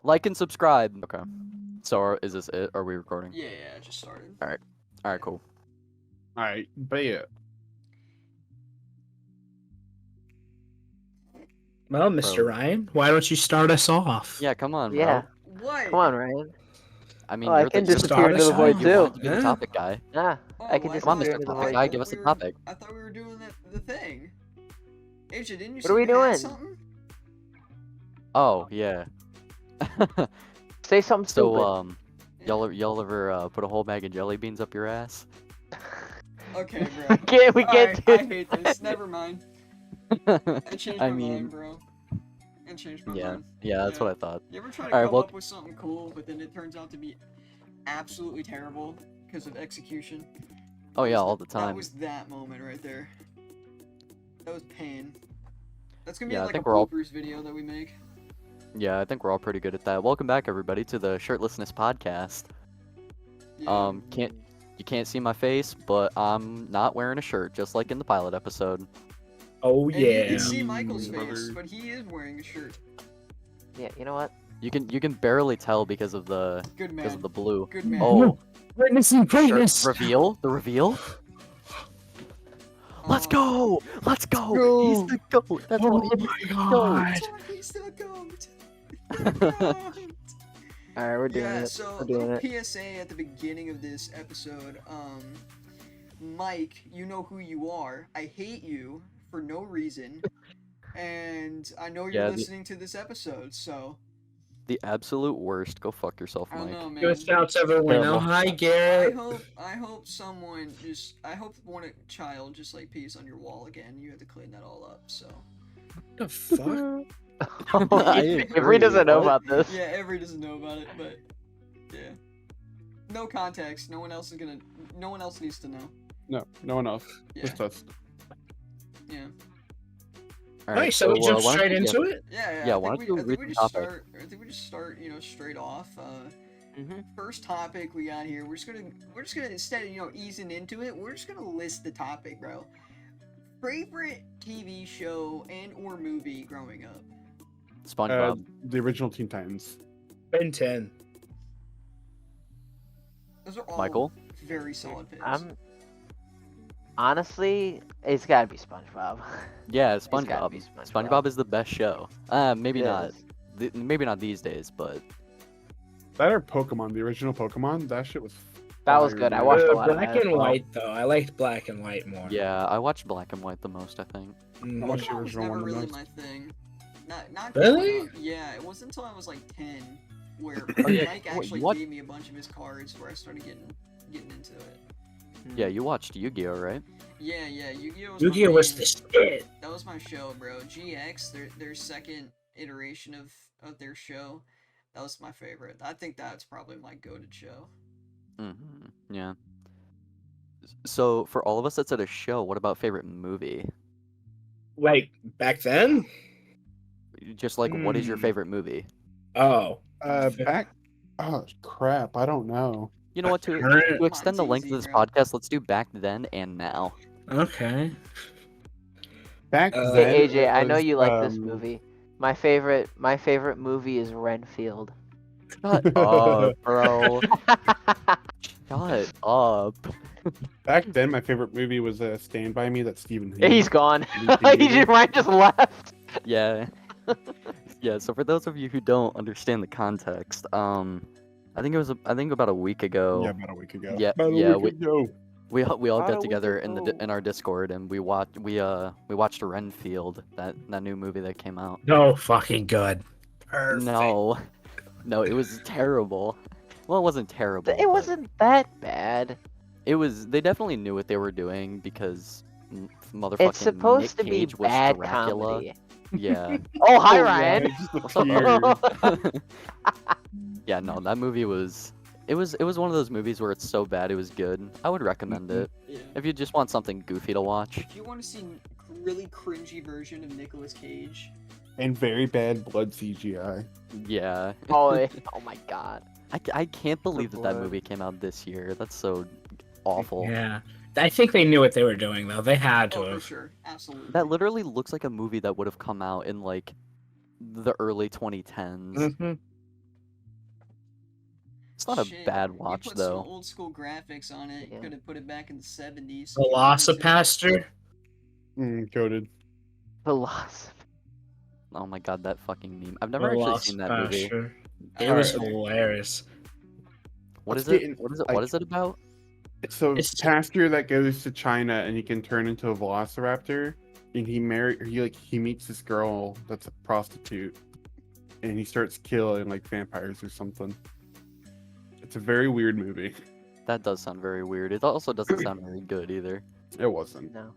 Like and subscribe. Okay. So is this it? Are we recording? Yeah, I just started. All right, cool. All right, but yeah. Well, Mr. Bro. Ryan, why don't you start us off? Yeah, come on, bro. Yeah. What? Come on, Ryan. I mean, Oh, I you're can the disappear into the guy. void You too. wanted to be the Yeah. topic guy. Yeah, I can well, Come on, disappear Mr. into the Topic void. Guy, give us the topic. I thought we were doing the thing. AJ, didn't you What say are we you had doing? something? Oh yeah. Say something So stupid. y'all ever put a whole bag of jelly beans up your ass? Okay, bro. We can't Alright, do I hate this. Never mind. I changed my I mean, mind, bro. I changed my mind. yeah, that's what I thought. You ever try to Alright, come well- up with something cool, but then it turns out to be absolutely terrible because of execution? Oh yeah, That was all the That time. was that moment right there. That was pain. That's gonna be Yeah, I like a think we're all- bloopers video that we make. Yeah, I think we're all pretty good at that. Welcome back, everybody, to the Shirtlessness podcast. Yeah. You can't see my face, but I'm not wearing a shirt, just like in the pilot episode. Oh, And you yeah. can see Michael's brother. face, but he is wearing a shirt. Yeah, you know what? You can barely tell because of the Good man. blue. Good man. Oh, Witnessing greatness. reveal the reveal. Let's Oh. go! Let's go! Go! He's the goat. That's Oh what my he's god. He's the goat. All right, we're doing Yeah, it. so We're a doing little it. PSA at the beginning of this episode. Mike, you know who you are. I hate you for no reason, and I know you're Yeah, listening to this episode. So the absolute worst. Go fuck yourself, I don't Mike. know, man. Good shouts, everyone. Terrible. Oh, hi, I Garrett. hope someone just. I hope one child just like pees on your wall again. You have to clean that all up. So What the fuck? I Avery doesn't know What? about this. yeah, everybody doesn't know about it, but yeah. No context. No one else needs to know. No one else. Yeah. Just us. Yeah. All right, Nice, so we jump why don't straight you- into it? Yeah, Yeah, I why think don't we, you I think read we the just topic? start. I think we just start, straight off. Mhm. First topic we got here. We're just gonna instead of easing into it, we're just gonna list the topic, bro. Favorite TV show and or movie growing up. SpongeBob. The original Teen Titans. Ben 10. Those are all Michael? very solid picks. Honestly, it's gotta be SpongeBob. Yeah, It's gotta SpongeBob. be SpongeBob is the best show. Maybe It not. is. Maybe not these days, but That or Pokemon, the original Pokemon. That shit was. That was fire, good. I dude. watched a lot of Black that. and white, though. I liked black and white more. yeah, I watched Black and White the most, I think. Mhm. I watched the Pokemon was original never one the really most. my thing. Not Really? growing up. Yeah, it wasn't until I was like 10 where Oh, yeah. Mike What, actually you watch- gave me a bunch of his cards where I started getting into it. Yeah, you watched Yu-Gi-Oh, right? Yeah, Yu-Gi-Oh! Was Yu-Gi-Oh! my was main- the shit. That was my show, bro. GX, their second iteration of their show, that was my favorite. I think that's probably my go-to show. Yeah. So, for all of us that's at a show, what about favorite movie? Like, back then? Just like, what is your Hmm. favorite movie? Oh. Back. Oh crap! I don't know. You know what? To Current- extend the Mine's length of easy, this bro. podcast, let's do back then and now. Okay. Back Uh, then. Hey AJ, it I know was, you like this movie. My favorite movie is Renfield. Shut up, bro. Shut up. Back then, my favorite movie was Stand By Me. That's Stephen. He's gone. Movie. Ryan just left. Yeah. Yeah, so for those of you who don't understand the context, I think about a week ago. Yeah, about a week ago. Yeah, About a yeah, week ago. we all About a got week together ago. in our Discord and we watched Renfield, that new movie that came out. No fucking good. Perfect. No, it was terrible. Well, it wasn't terrible. It but wasn't that bad. It was. They definitely knew what they were doing because motherfucking It's supposed Nick to be Cage was bad Dracula. comedy. Yeah. Oh, hi Oh, Ryan. yeah, just What's up, appeared. Yeah, no, that movie was. It was one of those movies where it's so bad it was good. I would recommend it Yeah. if you just want something goofy to watch. If you want to see really cringy version of Nicolas Cage, And very bad blood CGI. Yeah. Oh my god. I can't believe that blood. movie came out this year. That's so awful. Yeah. I think they knew what they were doing, though. They had to oh for have. sure, absolutely. That literally looks like a movie that would have come out in like the early 2010s. Mm-hmm. It's not a Shit, bad you watch put some though. old school graphics on it. You Yeah. could have put it back in the 70s. Velocipaster. Goated. Velocity. Oh my god, that fucking meme. I've never actually seen that movie. Velocipaster. I It haven't was either. hilarious. What Let's is it? get in- What is it? like- What is it about? It's a It's- pastor that goes to China and he can turn into a velociraptor. And he meets this girl that's a prostitute, and he starts killing like vampires or something. It's a very weird movie. That does sound very weird. It also doesn't sound very good either. It wasn't. No.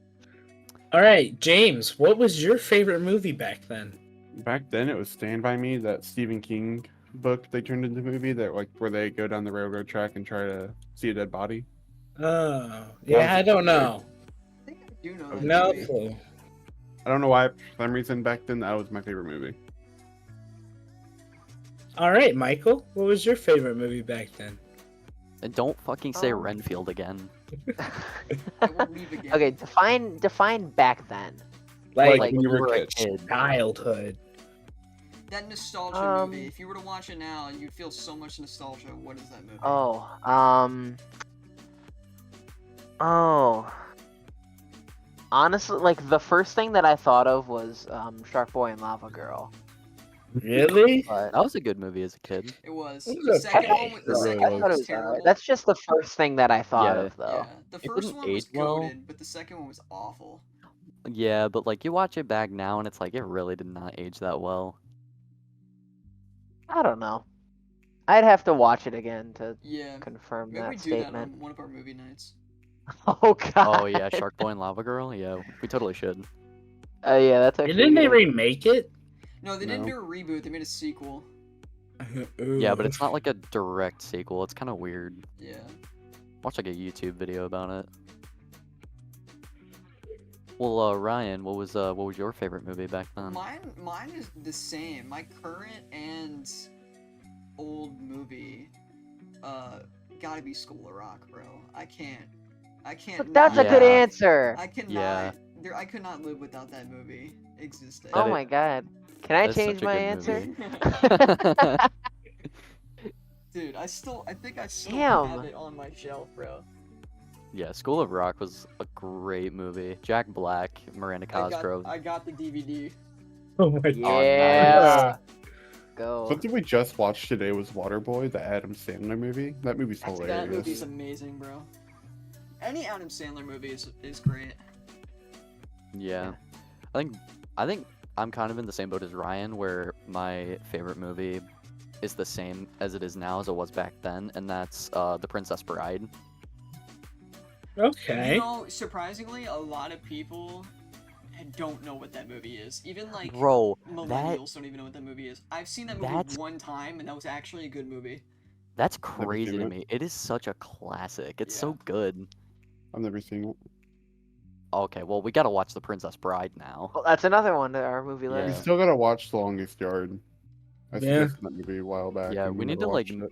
All right, James, what was your favorite movie back then? Back then, it was Stand By Me, that Stephen King book they turned into a movie that like where they go down the railroad track and try to see a dead body. Oh, yeah, I don't know. I think I do know that No movie. clue. I don't know why. For some reason, back then that was my favorite movie. All right, Michael, what was your favorite movie back then? And don't fucking say Um, Renfield again. I won't leave again. Okay, define back then. Like, when you were a kid. kid. childhood. That nostalgia Um, movie. If you were to watch it now, you'd feel so much nostalgia. What is that movie? Oh. Honestly, like the first thing that I thought of was Shark Boy and Lava Girl. Really? But That was a good movie as a kid. It was. It was The second okay. one, It the really second was. one I thought it was was alright. terrible. That's just the first thing that I thought Yeah. of, though. Yeah, the It first didn't one was age well. coded, but the second one was awful. Yeah, but like you watch it back now and it's like it really did not age that well. I don't know. I'd have to watch it again to Yeah. confirm Maybe we that do that statement. on one of our movie nights. Oh god. Oh yeah, Shark Boy and Lava Girl? Yeah, we totally should. Yeah, that's actually. Didn't they good. remake it? No, they didn't No. do a reboot. They made a sequel. Yeah, but it's not like a direct sequel. It's kind of weird. Yeah. Watch like a YouTube video about it. Well, Ryan, what was your favorite movie back then? Mine is the same. My current and old movie, gotta be School of Rock, bro. I can't. But that's a not- good Yeah. answer. I cannot. Yeah. I could not live without that movie existing. Oh That my god. Can I that is such change a my good answer? movie. Dude, I think I still Damn. have it on my shelf, bro. Yeah, School of Rock was a great movie. Jack Black, Miranda Cosgrove. I got the DVD. Oh my god. Yeah. Go. Something we just watched today was Waterboy, the Adam Sandler movie. That movie's That hilarious. movie's amazing, bro. Any Adam Sandler movie is great. Yeah, I think I'm kind of in the same boat as Ryan, where my favorite movie is the same as it is now as it was back then, and that's The Princess Bride. Okay. You know, surprisingly, a lot of people don't know what that movie is. Even like Bro, millennials don't even know what that movie is. I've seen that movie that's- one time, and that was actually a good movie. that's Never crazy seen to it. me. It is such a classic. It's Yeah. so good. I've never seen it. Okay, well we gotta watch The Princess Bride now. Well, that's another one to our movie We Yeah. list. still gotta watch The Longest Yard. I Yeah. suggested that movie a while back. Yeah, and we need never to, like, watched it.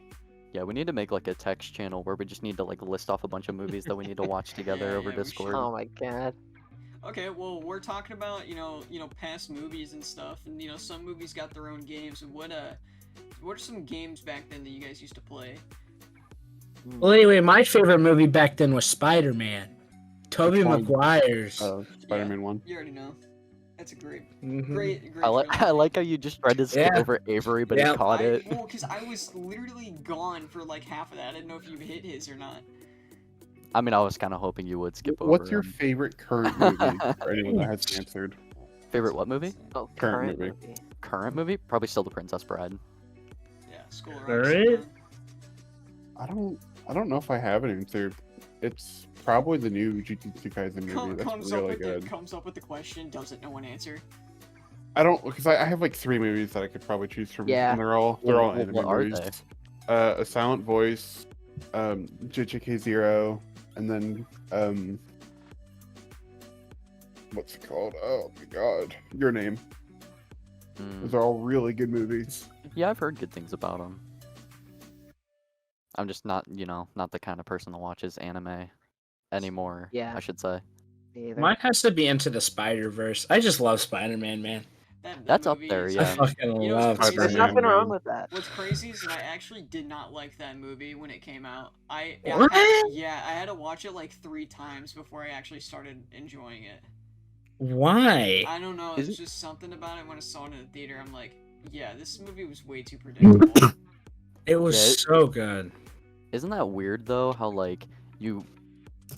Yeah, we need to make like a text channel where we just need to like list off a bunch of movies that we need to watch together Yeah, over yeah, we should. Discord. Oh my god. Okay, well, we're talking about past movies and stuff, and some movies got their own games. What are some games back then that you guys used to play? Well, anyway, my favorite movie back then was Spider-Man. Tobey Which one? Maguire's. Spider-Man 1. You already know. That's a great Mhm. great. I like how you just tried to skip Yeah. over Avery, but Yeah. he caught it. Well, because I was literally gone for like half of that. I didn't know if you hit his or not. I mean, I was kind of hoping you would skip over. What's your him. favorite current movie for anyone that has answered? favorite what movie? Oh, Current current movie. movie. Current movie? Probably still The Princess Bride. Yeah, School of Rock. Alright. I don't know if I have an answer. It's probably the new Jujutsu Kaisen movie. That's really good. Comes up with the question, doesn't know an answer. I don't because I have like 3 movies that I could probably choose from. Yeah. And they're all anime What are movies. A Silent Voice, JJK Zero, and then what's it called? Oh my god, Your Name. Mm. Those are all really good movies. Yeah, I've heard good things about them. I'm just not, not the kind of person that watches anime anymore. Yeah. I should say. Me either. Mine has to be Into the Spider-Verse. I just love Spider-Man, man. That That's up movie there, is- I yeah. fucking You know love what's crazy? There's Spider-Man, nothing wrong man. with that. What's crazy is that I actually did not like that movie when it came out. What? Yeah, I had to watch it like 3 times before I actually started enjoying it. Why? I don't know. Is There's it- just something about it when I saw it in the theater. I'm like, yeah, this movie was way too predictable. It was Yeah, so good. Isn't that weird though? How like you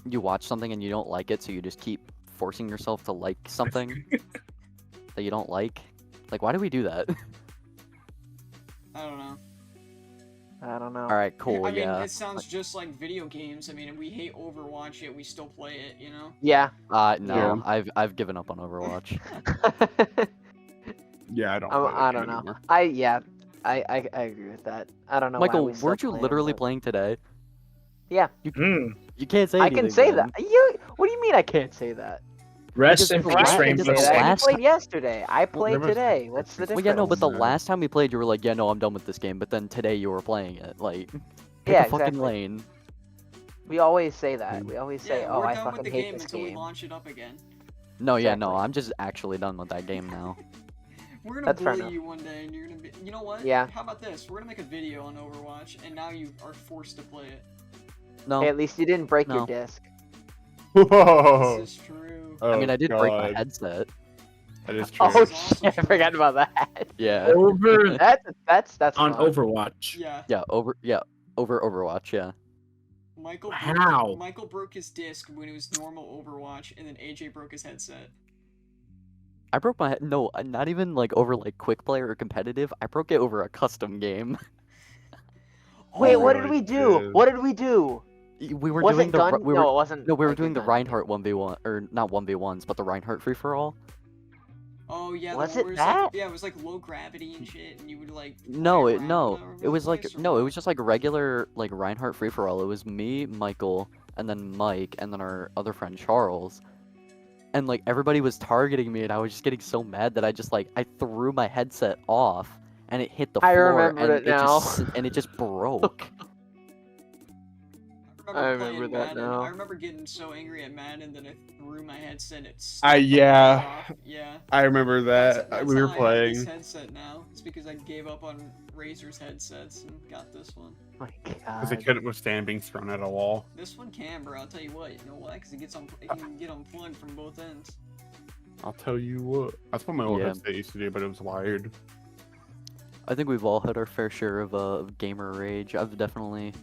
watch something and you don't like it, so you just keep forcing yourself to like something that you don't like. Like, why do we do that? I don't know. I don't know. All right, cool. I mean, Yeah. it sounds just like video games. I mean, we hate Overwatch, yet we still play it. You know? Yeah. No, I've given up on Overwatch. Yeah, I don't. Play I that don't game know. anymore. I agree with that. I don't know. why Michael, we still weren't you play 'em, literally but- playing today? Yeah. Mm. You can't say I anything. can say then. that. You. What do you mean I can't say that? Rest in Because peace, last- I can because say Rainbow that. You last- played yesterday. I played Rainbow today. Six- What's the Well, difference? Well, yeah, no, but the Yeah. last time we played, you were like, yeah, no, I'm done with this game. But then today you were playing it. Like, pick Yeah, a fucking exactly. lane. We always say that. We always say, Yeah, "Oh, we're I done with fucking the hate game this until we game." launch it up again. No, yeah, no, Exactly. I'm just actually done with that game now. We're gonna That's fair bully enough. you one day, and you're gonna be. You know what? Yeah. How about this? We're gonna make a video on Overwatch, and now you are forced to play it. No, Hey, at least you didn't break your No. disc. Whoa. This is true. Oh, I mean, I did break my God. headset. That is true. Oh is also shit! I true. forgot about that. Yeah. Over That's on fun. Overwatch. Yeah. Yeah, over Overwatch, yeah. Michael. How? Michael broke his disc when it was normal Overwatch, and then AJ broke his headset. I broke my no, not even like over like quick play or competitive. I broke it over a custom game. Wait, Oh, what did really we do? did. What did we do? We were Was doing it the gun? we no, were it wasn't. no, we were like a doing the gun Reinhardt 1v1 or not 1v1s, but the Reinhardt free for all. Oh yeah. Was the one it where that? Like, yeah, it was like low gravity and shit, and you would like. No, fly it around no, all over it the was like place, or no, it what? was just like regular like Reinhardt free for all. It was me, Michael, and then Mike, and then our other friend Charles. And like everybody was targeting me, and I was just getting so mad that I just like I threw my headset off, and it hit the I floor, remembered and it now. it just broke. I remember remember playing that Madden. now. I remember getting so angry at Madden that I threw my headset. It Yeah. off. Yeah. I remember that. That's We were how I have this playing. headset now. It's because I gave up on Razer's headsets and got this one. My Because they God. couldn't withstand being thrown at a wall. This one can, bro. I'll tell you what. You know why? Because it can get unplugged from both ends. I'll tell you what. That's what my old Yeah. headset used to do, but it was wired. I think we've all had our fair share of gamer rage. I've definitely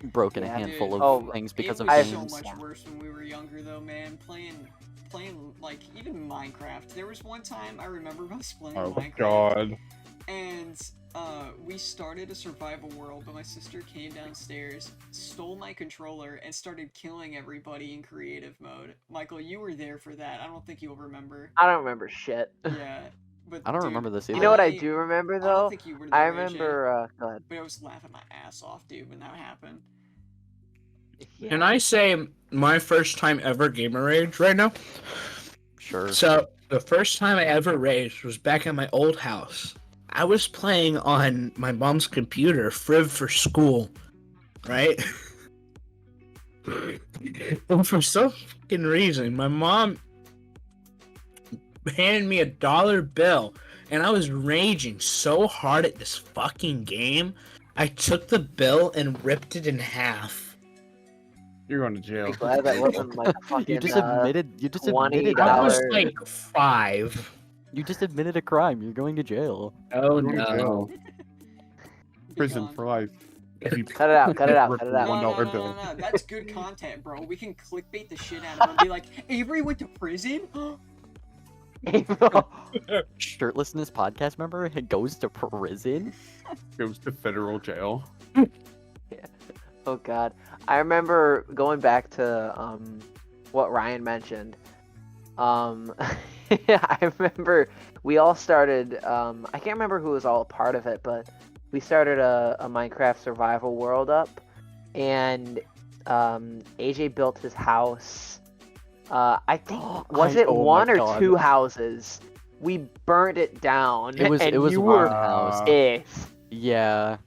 broken Yeah, a handful dude. of Oh, things because it of was games. so much worse when we were younger, though, man. Playing like even Minecraft. There was one time I remember us playing Oh Minecraft, God. and we started a survival world, but my sister came downstairs, stole my controller, and started killing everybody in creative mode. Michael, you were there for that. I don't think you'll remember. I don't remember shit. Yeah, but I don't dude, remember this You either. know what I do remember I don't though? think you were I there, AJ, remember. Go ahead. but I was laughing my ass off, dude, when that happened. Can I say my first time ever gamer rage right now? Sure. So the first time I ever raged was back at my old house. I was playing on my mom's computer, Friv for School, right? And for some fucking reason, my mom handed me $1 bill, and I was raging so hard at this fucking game. I took the bill and ripped it in half. You're going to jail. I'm glad that wasn't like a fucking. You just admitted $20. I was that. like 5. You just admitted a crime. You're going to jail. Oh You're going to no. jail. Be Prison gone. for life. If you Cut it out. Cut it out. rip Cut it the out. No, $1 no, bill. no, no, no. That's good content, bro. We can clickbait the shit out of him and be like, Avery went to prison? Shirtlessness podcast member goes to prison. Goes to federal jail. Oh God, I remember going back to what Ryan mentioned. I remember we all started. I can't remember who was all a part of it, but we started a Minecraft survival world up, and AJ built his house. I think was it oh my one or God. 2 houses? We burned it down. It was and it was you one were house. pissed. Yeah.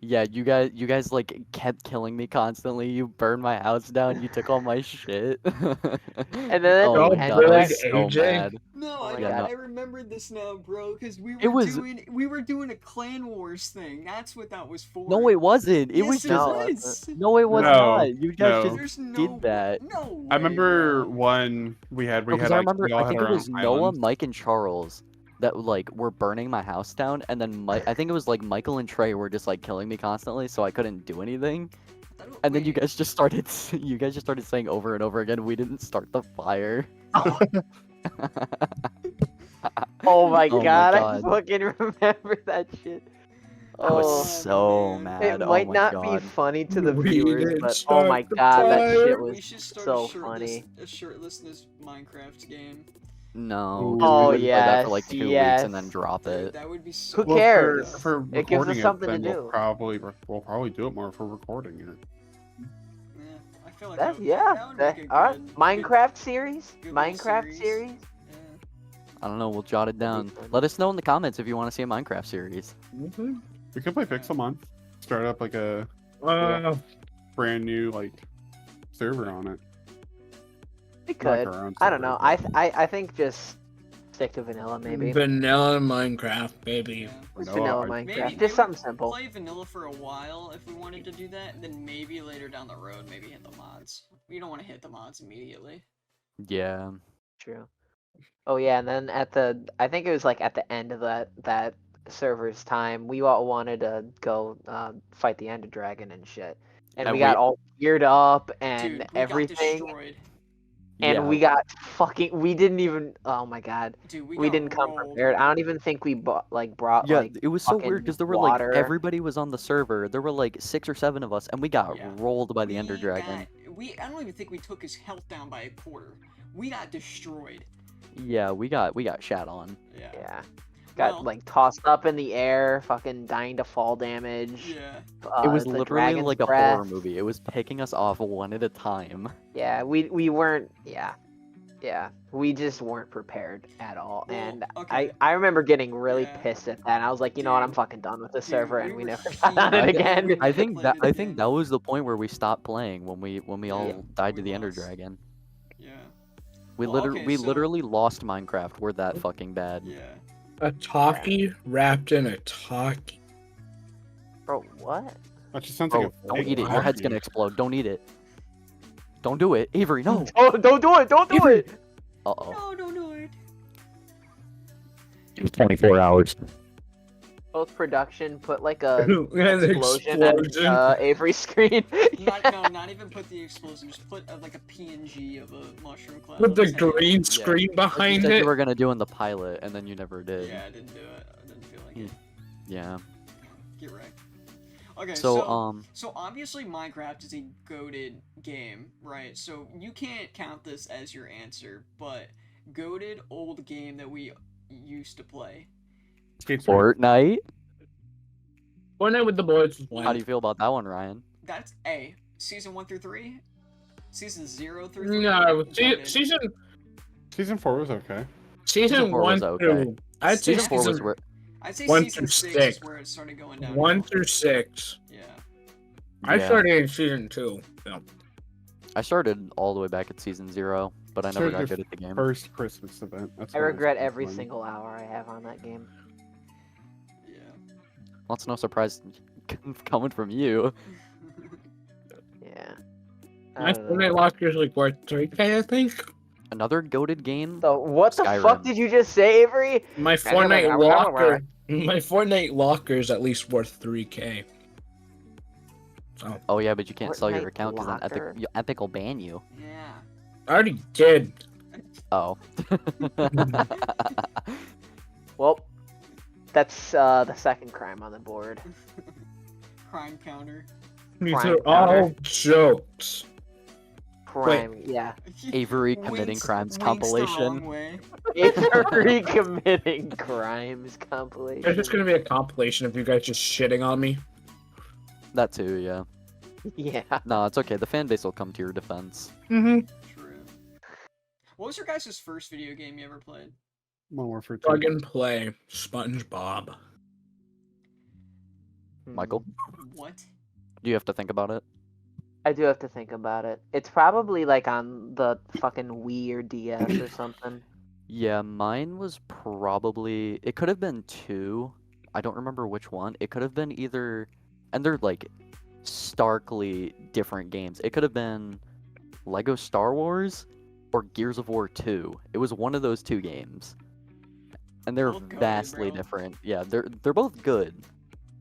Yeah, you guys like kept killing me constantly. You burned my house down. You took all my shit. And then Oh at my the end god, of I that, was so AJ? mad. No, Oh my Yeah, God. no, I remembered this now, bro, because it was we were doing a Clan Wars thing. That's what that was for. no, it wasn't. It was Yes, it just No, it wasn't. was. no, it was No. not. You guys just No. There's no did that. no way, I remember bro. one we had Because like we I all had think it our own was Noah, islands. Mike, and Charles that like were burning my house down, and then I think it was like Michael and Trey were just like killing me constantly, so I couldn't do anything. And then you Wait, guys just started saying over and over again, we didn't start the fire. Oh my Oh my God, I god. fucking remember that shit. I was Oh, so man. it mad. Oh might my not be god. funny to the We viewers, didn't but oh my start the God, that fire. shit we was should start so a funny. shirtlessness Minecraft game. No, Ooh. because we Oh would play that for yes, like 2 weeks yes. and then drop Dude, it. that would be so Who Well, cares? for It gives us recording something to then do. we'll probably do it more for recording it. Yeah, I feel like That, that, yeah. that would That, make a all right. good Minecraft series. good little Minecraft series. series. Yeah. I don't know, we'll jot it That'd be down. fun. Let us know in the comments if you want to see a Minecraft series. Mhm. We could play Pixel Month. Start up like a brand new like server on it. We Not like could. our own I don't server, know. but I think just stick to vanilla maybe. Vanilla Minecraft, baby. Yeah. Just vanilla, vanilla I- Minecraft. Maybe Just something simple. play vanilla for a while if we wanted to do that, and then maybe later down the road, maybe hit the mods. We don't want to hit the mods immediately. Yeah. True. Oh yeah, and then I think it was like at the end of that server's time, we all wanted to go fight the Ender Dragon and shit, and And we got we- all geared up and Dude, we got everything, destroyed. and Yeah. we got fucking. We didn't even. Oh my God, Dude, we we got didn't come rolled. prepared. I don't even think we brought Yeah, like it was so fucking weird because there were water. like everybody was on the server. There were like 6 or 7 of us, and we got Yeah. rolled by the Ender We Dragon. I don't even think we took his health down by a quarter. We got destroyed. Yeah, we got shat on. Yeah. Yeah. Got Well, like tossed up in the air, fucking dying to fall damage. Yeah. It was The literally dragon's like a breath. horror movie. It was picking us off one at a time. Yeah, we weren't. Yeah, we just weren't prepared at all. Well, And okay. I remember getting really Yeah. pissed at that. And I was like, you know what, I'm Dude. fucking done with the Dude, server, we and we were never got on it heated. again. We I never think played that it I think again. that was the point where we stopped playing when we all Yeah, died we to the Ender lost. Dragon. Yeah. We Well, okay, we so- literally lost Minecraft. We're that fucking bad. Yeah. A talkie wrapped in a talkie. Bro, what? That just sounds Bro, like a don't fake eat it. Your head's gonna coffee. explode. Don't eat it. Don't do it, Avery. No. Oh, don't do it! Don't do Avery. it! Uh oh. No, don't do it. It was 24 hours. Post production, put like a An explosion at Avery's screen. Not even put the explosion. Just put like a PNG of a mushroom cloud. With the on top. green screen Like you behind said it. you were gonna do in the pilot, and then you never did. Yeah, I didn't do it. I didn't feel like it. Yeah. Get wrecked. Okay, So so obviously Minecraft is a goated game, right? So you can't count this as your answer, but goated old game that we used to play. Skates right. Fortnite. Fortnite with the boys was How do one. you feel about that one, Ryan? That's A. Season 1 through 3? Season 0 through 3? No, Goated. Season 4 was okay. season four was 1 okay. through. I'd say Season 4 was season where I'd say 1 season through 6 is 6. where it started going down. 1 through 6. Yeah. I Yeah. started in season 2. So. I started all the way back at season 0, but I never Started got your good at the game. First Christmas event. That's I what was regret most every fun. single hour I have on that game. Yeah. Well, it's no surprise coming from you. Yeah. My I don't know. Fortnite locker is like worth 3K, I think. Another goated game. So what the Skyrim. fuck did you just say, Avery? My Fortnite locker. My Fortnite locker is at least worth 3K. So Oh yeah, but you can't sell your Fortnite account because then locker. Epic will ban you. Yeah. I already did. Oh. Well, that's the second crime on the board. Crime counter. These Crime are all counter. jokes. Crime, yeah. Avery committing Winks- crimes winks the compilation. wrong way. Avery committing crimes compilation. There's just gonna be a compilation of you guys just shitting on me. That too, yeah. Yeah. No, it's okay. The fan base will come to your defense. Mm-hmm. True. What was your guys' first video game you ever played? Modern Warfare 2. Plug and play SpongeBob. Michael, What? do you have to think about it? I do have to think about it. It's probably like on the fucking Wii or DS or something. Yeah, mine was probably. It could have been two. I don't remember which one. It could have been either, and they're like starkly different games. It could have been Lego Star Wars or Gears of War 2. It was one of those two games. And they're Both goated, vastly bro. different. Yeah, they're both good,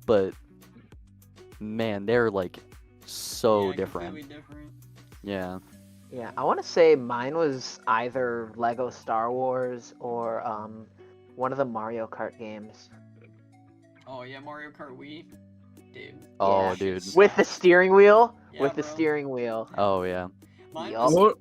but man, they're like so Yeah, different. completely different. Yeah. Yeah, I want to say mine was either Lego Star Wars or one of the Mario Kart games Oh yeah, Mario Kart Wii, dude. Oh, Yeah. dude. with the steering wheel. Yeah, with the bro. steering wheel. Oh yeah. Mine Yup. was Oh,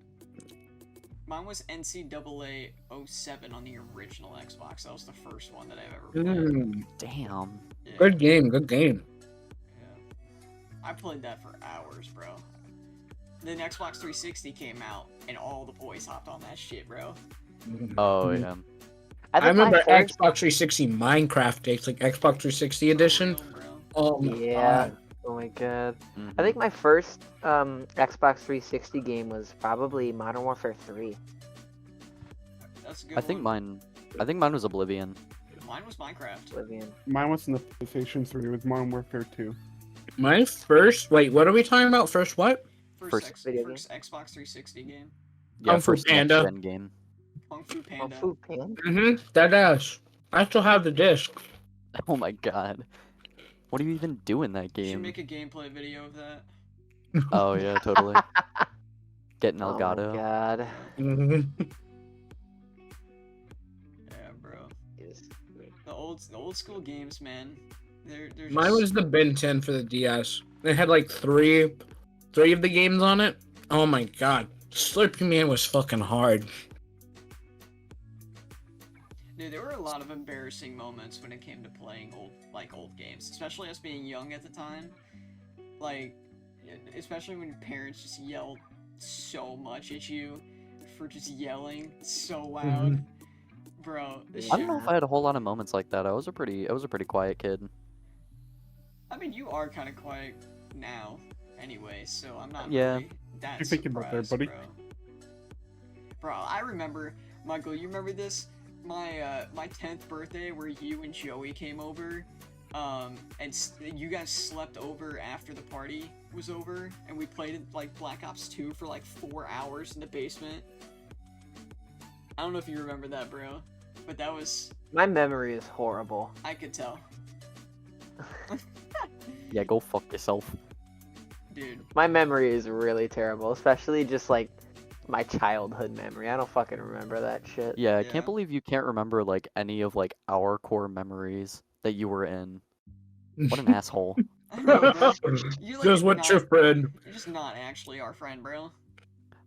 mine was NCAA 07 on the original Xbox. That was the first one that I've ever played. Damn. Yeah, good game, good game. yeah. I played that for hours, bro. Then Xbox 360 came out, and all the boys hopped on that shit, bro. Oh yeah. I I think my remember first- Xbox 360 Minecraft days, like Xbox 360 edition. For real, bro. Oh my Yeah. god. Oh my god. Mhm. I think my first Xbox 360 game was probably Modern Warfare 3. That's a good I think one. mine was Oblivion. Mine was Minecraft. Oblivion. Mine was in the PlayStation 3 with Modern Warfare 2. My first. Wait, what are we talking about? First what? First video First Xbox 360 game. Yeah, Kung Fu first Panda. next gen game. Kung Fu Kung Panda. Fu Panda? Mm-hmm. That ass. I still have the disc. Oh my god. What do you even do in that You should game? make a gameplay video of that. Oh yeah, totally. Getting Oh my Elgato. god. Mhm. Yeah, bro. Yes. The old school games, man. They're just... Mine was the Ben 10 for the DS. It had like three of the games on it. Oh my god. Slurpee Man was fucking hard. Dude, there were a lot of embarrassing moments when it came to playing old games, especially us being young at the time. Like, especially when your parents just yelled so much at you for just yelling so loud, bro. this I don't know shit- if I had a whole lot of moments like that. I was a pretty quiet kid. I mean, you are kind of quiet now, anyway, so I'm not Yeah. really that You're thinking about there, surprised, buddy. Bro, I remember, Michael. You remember this? My 10th birthday, where you and Joey came over, you guys slept over after the party was over, and we played like Black Ops 2 for like 4 hours in the basement. I don't know if you remember that, bro, but that was, My memory is horrible. I could tell, Yeah, go fuck yourself. dude. My memory is really terrible, especially just like my childhood memory. I don't fucking remember that shit. Yeah, I Yeah. can't believe you can't remember like any of like our core memories that you were in. What an asshole. I know, bro. You, like, Just what not- your friend. You're just not actually our friend, bro.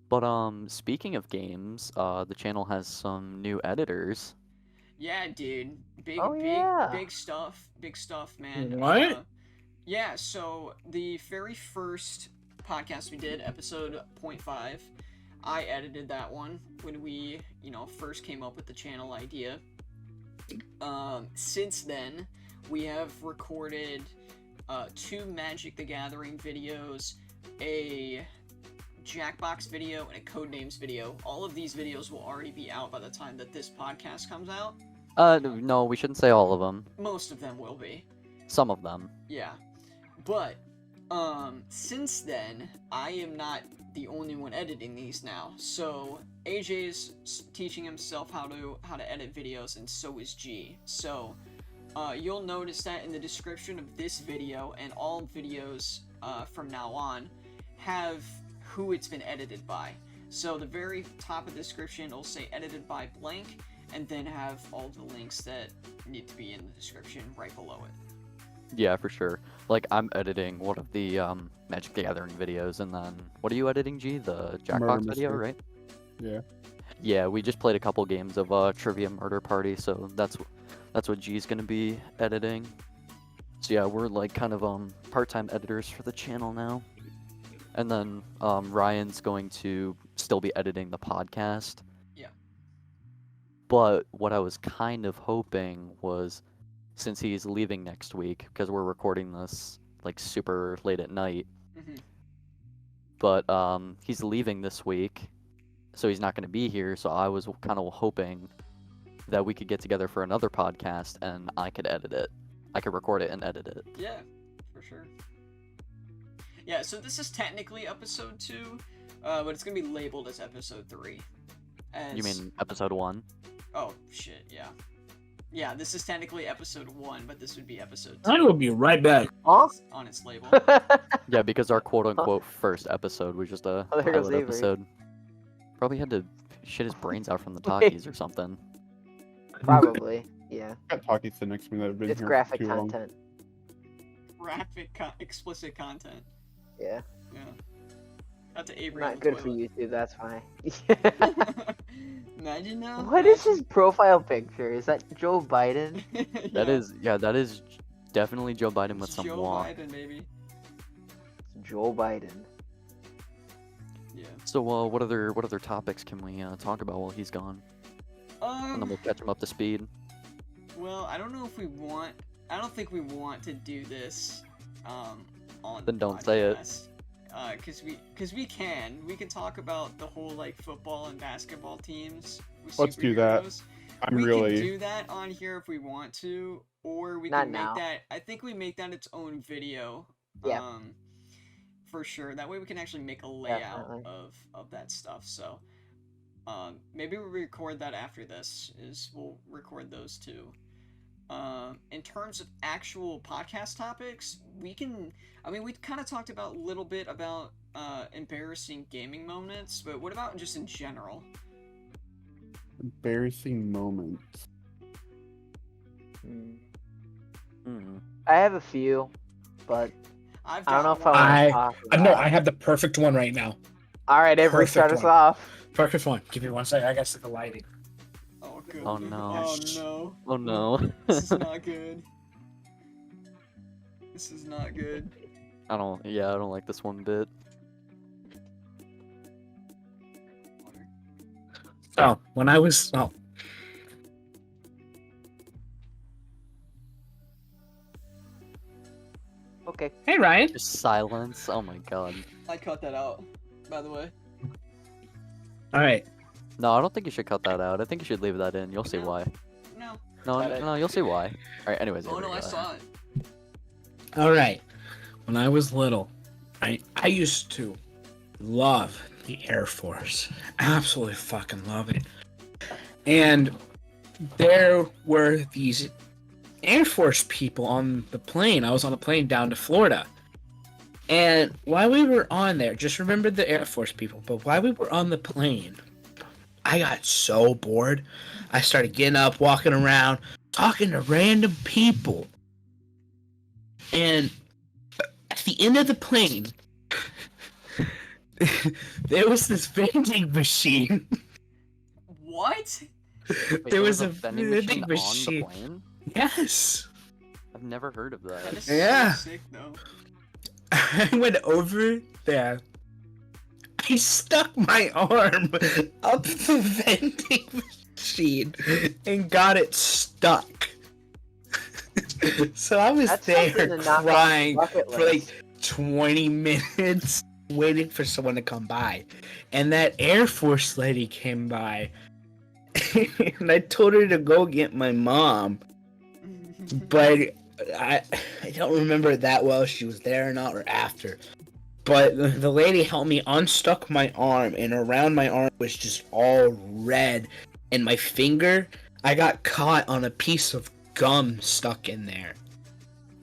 But speaking of games, the channel has some new editors. Yeah, dude. Big, Oh, big, yeah. big stuff, man. What? Yeah, so the very first podcast we did, episode 0.5, I edited that one when we, first came up with the channel idea. Since then, we have recorded 2 Magic the Gathering videos, a Jackbox video, and a Codenames video. All of these videos will already be out by the time that this podcast comes out. No, we shouldn't say all of them. Most of them will be. Some of them. Yeah. But, since then, I am not the only one editing these now. So, AJ's teaching himself how to edit videos, and so is G. So, you'll notice that in the description of this video, and all videos from now on, have who it's been edited by. So, the very top of the description will say edited by blank, and then have all the links that need to be in the description right below it. Yeah, for sure. Like, I'm editing one of the Magic the Gathering videos, and then what are you editing, G? The Jackbox video, Mystery. right? Yeah. Yeah, we just played a couple games of Trivia Murder Party, so that's what G's gonna be editing. So yeah, we're like kind of part-time editors for the channel now. And then Ryan's going to still be editing the podcast. Yeah. But what I was kind of hoping was, since he's leaving next week, because we're recording this like super late at night. Mhm. But he's leaving this week, so he's not going to be here. So I was kind of hoping that we could get together for another podcast and I could edit it. I could record it and edit it. Yeah, for sure. Yeah, so this is technically episode 2, but it's gonna be labeled as episode 3. You mean episode 1? Oh, shit, yeah. Yeah, this is technically episode 1, but this would be episode 2 I will be right back. Huh? on its label. Yeah, because our quote-unquote first episode was just a Oh, there goes pilot Avery. episode. Probably had to shit his brains out from the talkies or something. Probably. Yeah. Got talkies sitting next to me that have been It's here graphic for too long. content. Explicit content. Yeah. Yeah. Not to Avery. on Not the good for toilet. YouTube, that's fine. Imagine now. What is his profile picture? Is that Joe Biden? That is definitely Joe Biden with It's some Joe walk. Biden, baby. Joe Biden. Yeah. So, what other topics can we talk about while he's gone? And then we'll catch him up to speed. Well, I don't know if we want. I don't think we want to do this. On. Then the don't say it. podcast. Cause we can talk about the whole like football and basketball teams. With Let's do that. superheroes. I'm We really. can do that on here if we want to, or we Not can make now. that. I think we make that its own video. Yeah. For sure. That way we can actually make a layout Definitely. of that stuff. So, maybe we'll record that after this. We'll record those two. In terms of actual podcast topics, we kind of talked about a little bit about embarrassing gaming moments, but what about just in general? Embarrassing moments. I have a few, but I've I don't know got if I one. want I- to talk about No, it. I have the perfect one right now. All right, Avery, perfect start us one. off. Perfect one. Give me one second. I gotta set the lighting. Oh, good. Oh, no. Oh no. Oh no. This is not good. This is not good. I don't like this one bit. So when I was Okay. hey Ryan. Just silence. Oh my god. I cut that out, by the way. All right. No, I don't think you should cut that out. I think you should leave that in. You'll see No. why. No. No, Got it. no, you'll see why. All right. Anyways. Oh Avery, no, I go saw ahead. it. All right. When I was little, I used to love the Air Force. Absolutely fucking love it. And there were these Air Force people on the plane. I was on a plane down to Florida. And while we were on there, just remember the Air Force people, but while we were on the plane, I got so bored. I started getting up, walking around, talking to random people. And at the end of the plane, there was this vending machine. What? Wait, There was a vending vending machine on machine. the plane. Yes. I've never heard of That that. is Yeah. so sick though. I went over there. I stuck my arm up the vending machine and got it stuck. So I was That's there something to knock off the crying bucket for like list. 20 minutes waiting for someone to come by. And that Air Force lady came by. And I told her to go get my mom. But I don't remember that well if she was there or not or after. But the lady helped me unstuck my arm, and around my arm was just all red. And my finger, I got caught on a piece of gum stuck in there.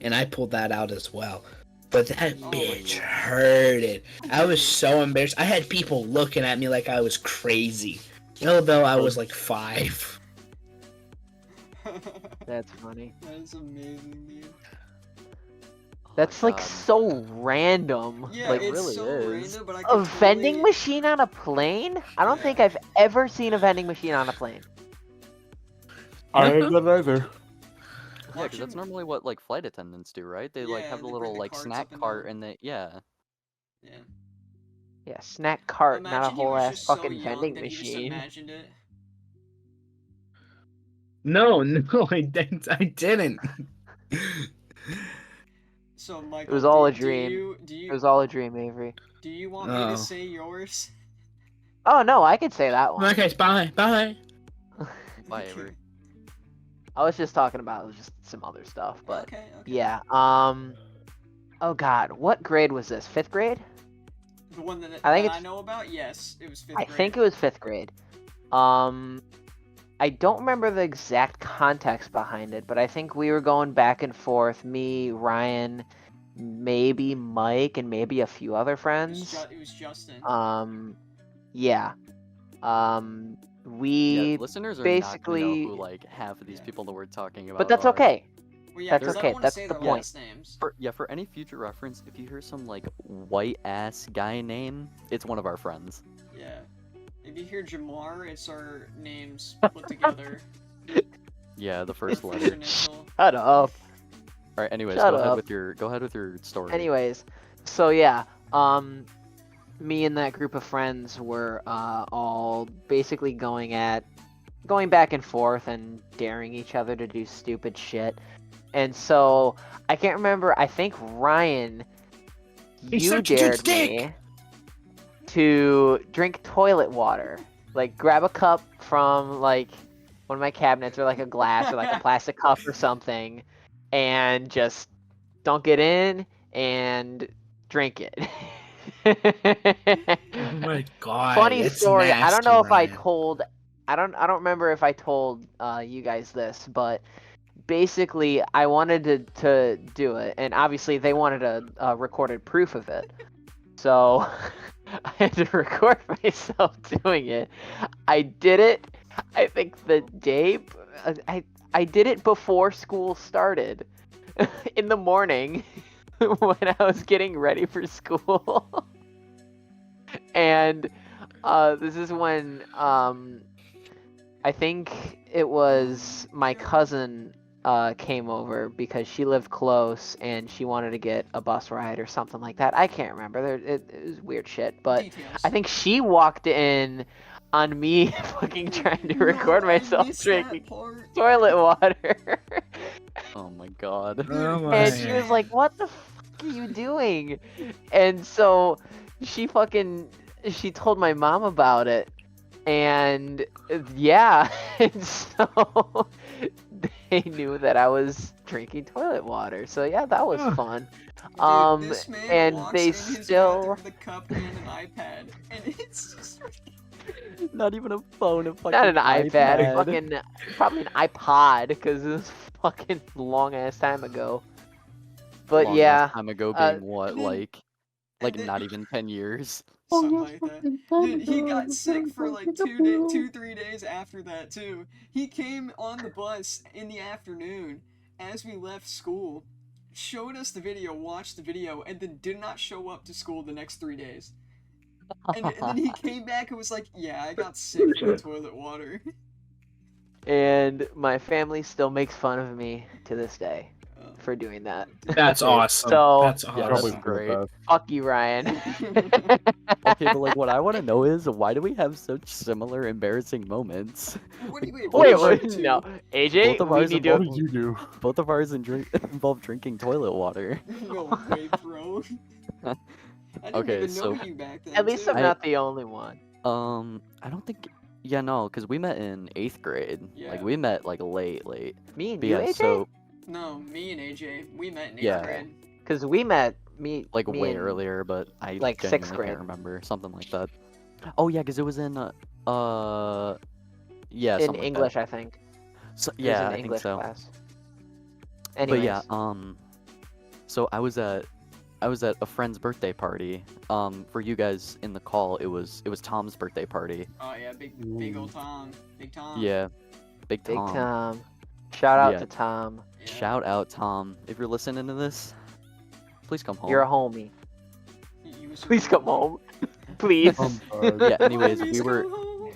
And I pulled that out as well. But that Oh my bitch God. hurted. I was so embarrassed. I had people looking at me like I was crazy. Although I was like 5. That's funny. That is amazing, dude. Oh That's my like God. so random. Yeah, like it's really so is. random, but I A can vending totally- machine on a plane? I don't Yeah. think I've ever seen a vending machine on a plane. I haven't done either. Yeah, because that's Watching- normally what like flight attendants do, right? They like Yeah, have the they little bring the like carts snack up and cart down. and they yeah. Yeah. Yeah, snack cart, not a Imagine he whole was ass just so fucking young vending that he just machine. imagined it. No, I didn't. So, It Michael, was all a do dream. you do It you was all a dream, Avery. do you want me to Oh. say yours? Oh no, I could say that one. Okay, bye. Bye, Okay. Avery. I was just talking about just some other stuff, but Okay. yeah. Oh God, what grade was this? 5th grade? The one that I think that I it's- know about, yes, it was 5th I grade. think it was 5th grade. I don't remember the exact context behind it, but I think we were going back and forth. Me, Ryan, maybe Mike, and maybe a few other friends. It was Justin. Yeah. Yeah, We listeners are basically. not gonna know who like half of these Yeah. people that we're talking about But that's are. okay. Well, yeah, That's because I okay, don't want to that's say the their point. last names. For any future reference, if you hear some like white ass guy name, it's one of our friends. Yeah. If you hear Jamar, it's our names put together. Yeah, the first First letter. initial. Shut up. All right. Anyways, Shut go ahead up. with your story. Anyways, so yeah, me and that group of friends were all basically going back and forth and daring each other to do stupid shit. And so I can't remember. I think Ryan, He's you such a good dared stick! me to drink toilet water. Like grab a cup from like one of my cabinets or like a glass or like a plastic cup or something, and just dunk it in and drink it. Oh my god. Funny it's story. I don't nasty, know if I Ryan. told. I don't remember if I told you guys this, but basically I wanted to do it, and obviously they wanted a recorded proof of it. So I had to record myself doing it. I did it. I think the day I did it before school started in the morning when I was getting ready for school. And this is when I think it was my cousin came over because she lived close and she wanted to get a bus ride or something like that. I can't remember. It was weird shit, but Details. I think she walked in on me fucking trying to record No, I myself missed drinking that part. toilet water. Oh my god. Oh my And she was like, "What the fuck are you doing?" And so she told my mom about it. And yeah, and so they knew that I was drinking toilet water. So yeah, that was Huh. fun. Dude, this man And walks they in his still bathroom with a cup and an iPad, and it's just Not even a phone, a fucking not an iPad, iPad. fucking probably an iPod because it was fucking long ass time ago. But Long yeah, ass time ago uh, being what, and then- like and then- not even 10 years. something like that. Dude, he got sick for like 3 days after that too. He came on the bus in the afternoon as we left school, showed us the video, watched the video, and then did not show up to school the next 3 days. And then he came back and was like, "Yeah, I got sick from the toilet water." and my family still makes fun of me to this day for doing that. That's awesome. So- That's Yeah, awesome. Probably that's for the great. best. Fuck you, Ryan. Okay, but like what I want to know is why do we have such similar embarrassing moments? What do you wait? Wait, what wait, did you no, do? AJ, Both of we ours need What to. did you do? Both of ours involve drinking toilet water. No way, bro. I didn't Okay, even know so- you back then. At least too. I'm not the only one. I don't think. Yeah, no, because we met in 8th grade. Yeah. Like we met like late. Me and But you, yeah, AJ? so No, me and AJ, we met in 8th Yeah. grade. Because we met me like me way and- earlier, but I like, 6th genuinely grade. can't remember something like that. Oh yeah, because it was in yeah in something English, Like I think. that. So, It was yeah, in I think English so. class. But Anyways, yeah, so I was at a friend's birthday party. For you guys in the call, it was Tom's birthday party. Oh yeah, big old Tom, big Tom. Yeah, Big Big Tom. Tom. Shout out Yeah. to Tom. Yeah. Shout out Tom. If you're listening to this, please come home. You're a homie. He was Please come home. Please. Yeah, anyways, Please we were come home.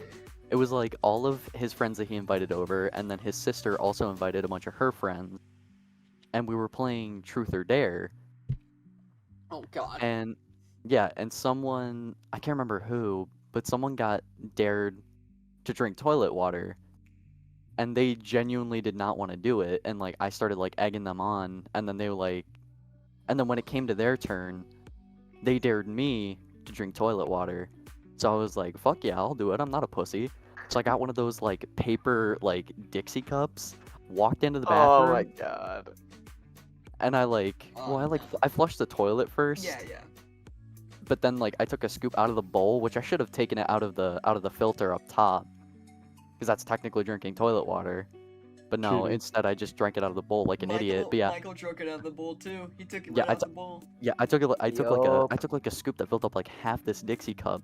it was like all of his friends that he invited over, and then his sister also invited a bunch of her friends. And we were playing Truth or Dare. Oh God. And yeah, and someone, I can't remember who, but someone got dared to drink toilet water. and they genuinely did not want to do it, and like I started like egging them on, and then and then when it came to their turn, they dared me to drink toilet water. So I was like, fuck yeah, I'll do it. I'm not a pussy. So I got one of those like paper like Dixie cups, walked into the Oh my bathroom, god. and I I flushed the toilet first. Yeah, yeah. But then like I took a scoop out of the bowl, which I should have taken it out of the filter up top, because that's technically drinking toilet water. But no, Cheating. instead I just drank it out of the bowl like an idiot. But yeah, Michael drunk it out of the bowl too. He took it Yeah, right out of the bowl. yeah, I took it. I Yup. took like a scoop that filled up like half this Dixie cup,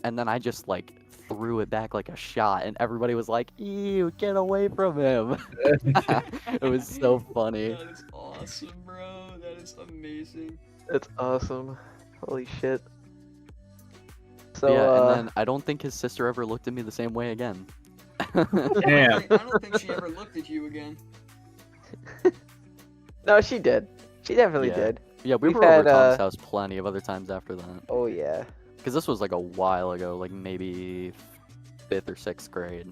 and then I just like threw it back like a shot, and everybody was like, "Ew, get away from him!" It was so funny. That is awesome, bro. That is amazing. That's awesome. Holy shit. But So yeah, and then I don't think his sister ever looked at me the same way again. Yeah. I don't think she ever looked at you again. no, she did. She definitely Yeah. did. Yeah, we We've were over had, Tom's house plenty of other times after that. Oh yeah. Because this was like a while ago, like maybe 5th or 6th grade,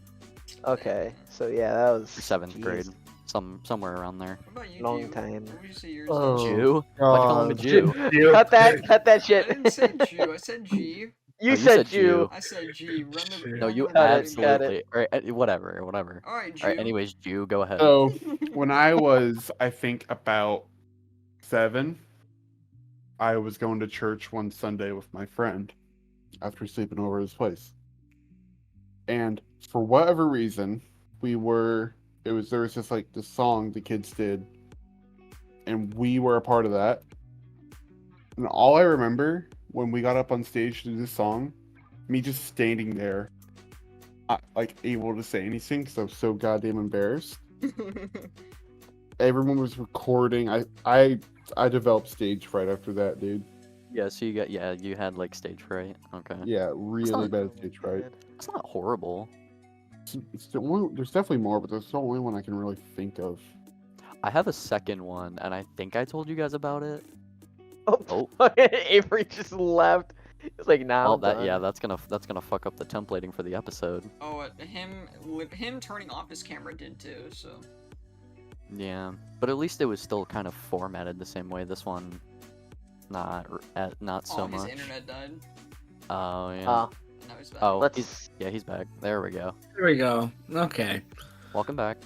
Okay. So yeah, that was or 7th jeez, grade, somewhere around there. What about you, Long Jew? time. What would you say yours Oh. is? Jew? Why'd you call him a Jew? Cut that I shit. didn't say Jew. I said G. You you said said Jew. Jew. I said G. Run the. No, run you the Got it, recording got back. it. absolutely. Whatever. All right, Jew. All right. Anyways, Jew, go ahead. So when I was, I think about 7, I was going to church one Sunday with my friend after sleeping over at his place. And for whatever reason, there was just like this song the kids did, and we were a part of that. And all I remember when we got up on stage to do this song, me just standing there, not like able to say anything because I was so goddamn embarrassed. Everyone was recording. I developed stage fright after that, dude. Yeah. So you had like stage fright. Okay. Yeah, really not- bad stage fright. It's not horrible. It's the only, there's definitely more, but that's the only one I can really think of. I have a second one, and I think I told you guys about it. Oh, Avery just left. It's like now. Well, I'm that done. yeah, that's gonna fuck up the templating for the episode. Oh, him turning off his camera did too. So. Yeah, but at least it was still kind of formatted the same way. This one, not so Oh, his much. internet died. Oh yeah. Oh, Now he's back. Oh, let's. he's back. There we go. There we go. Okay. Welcome back.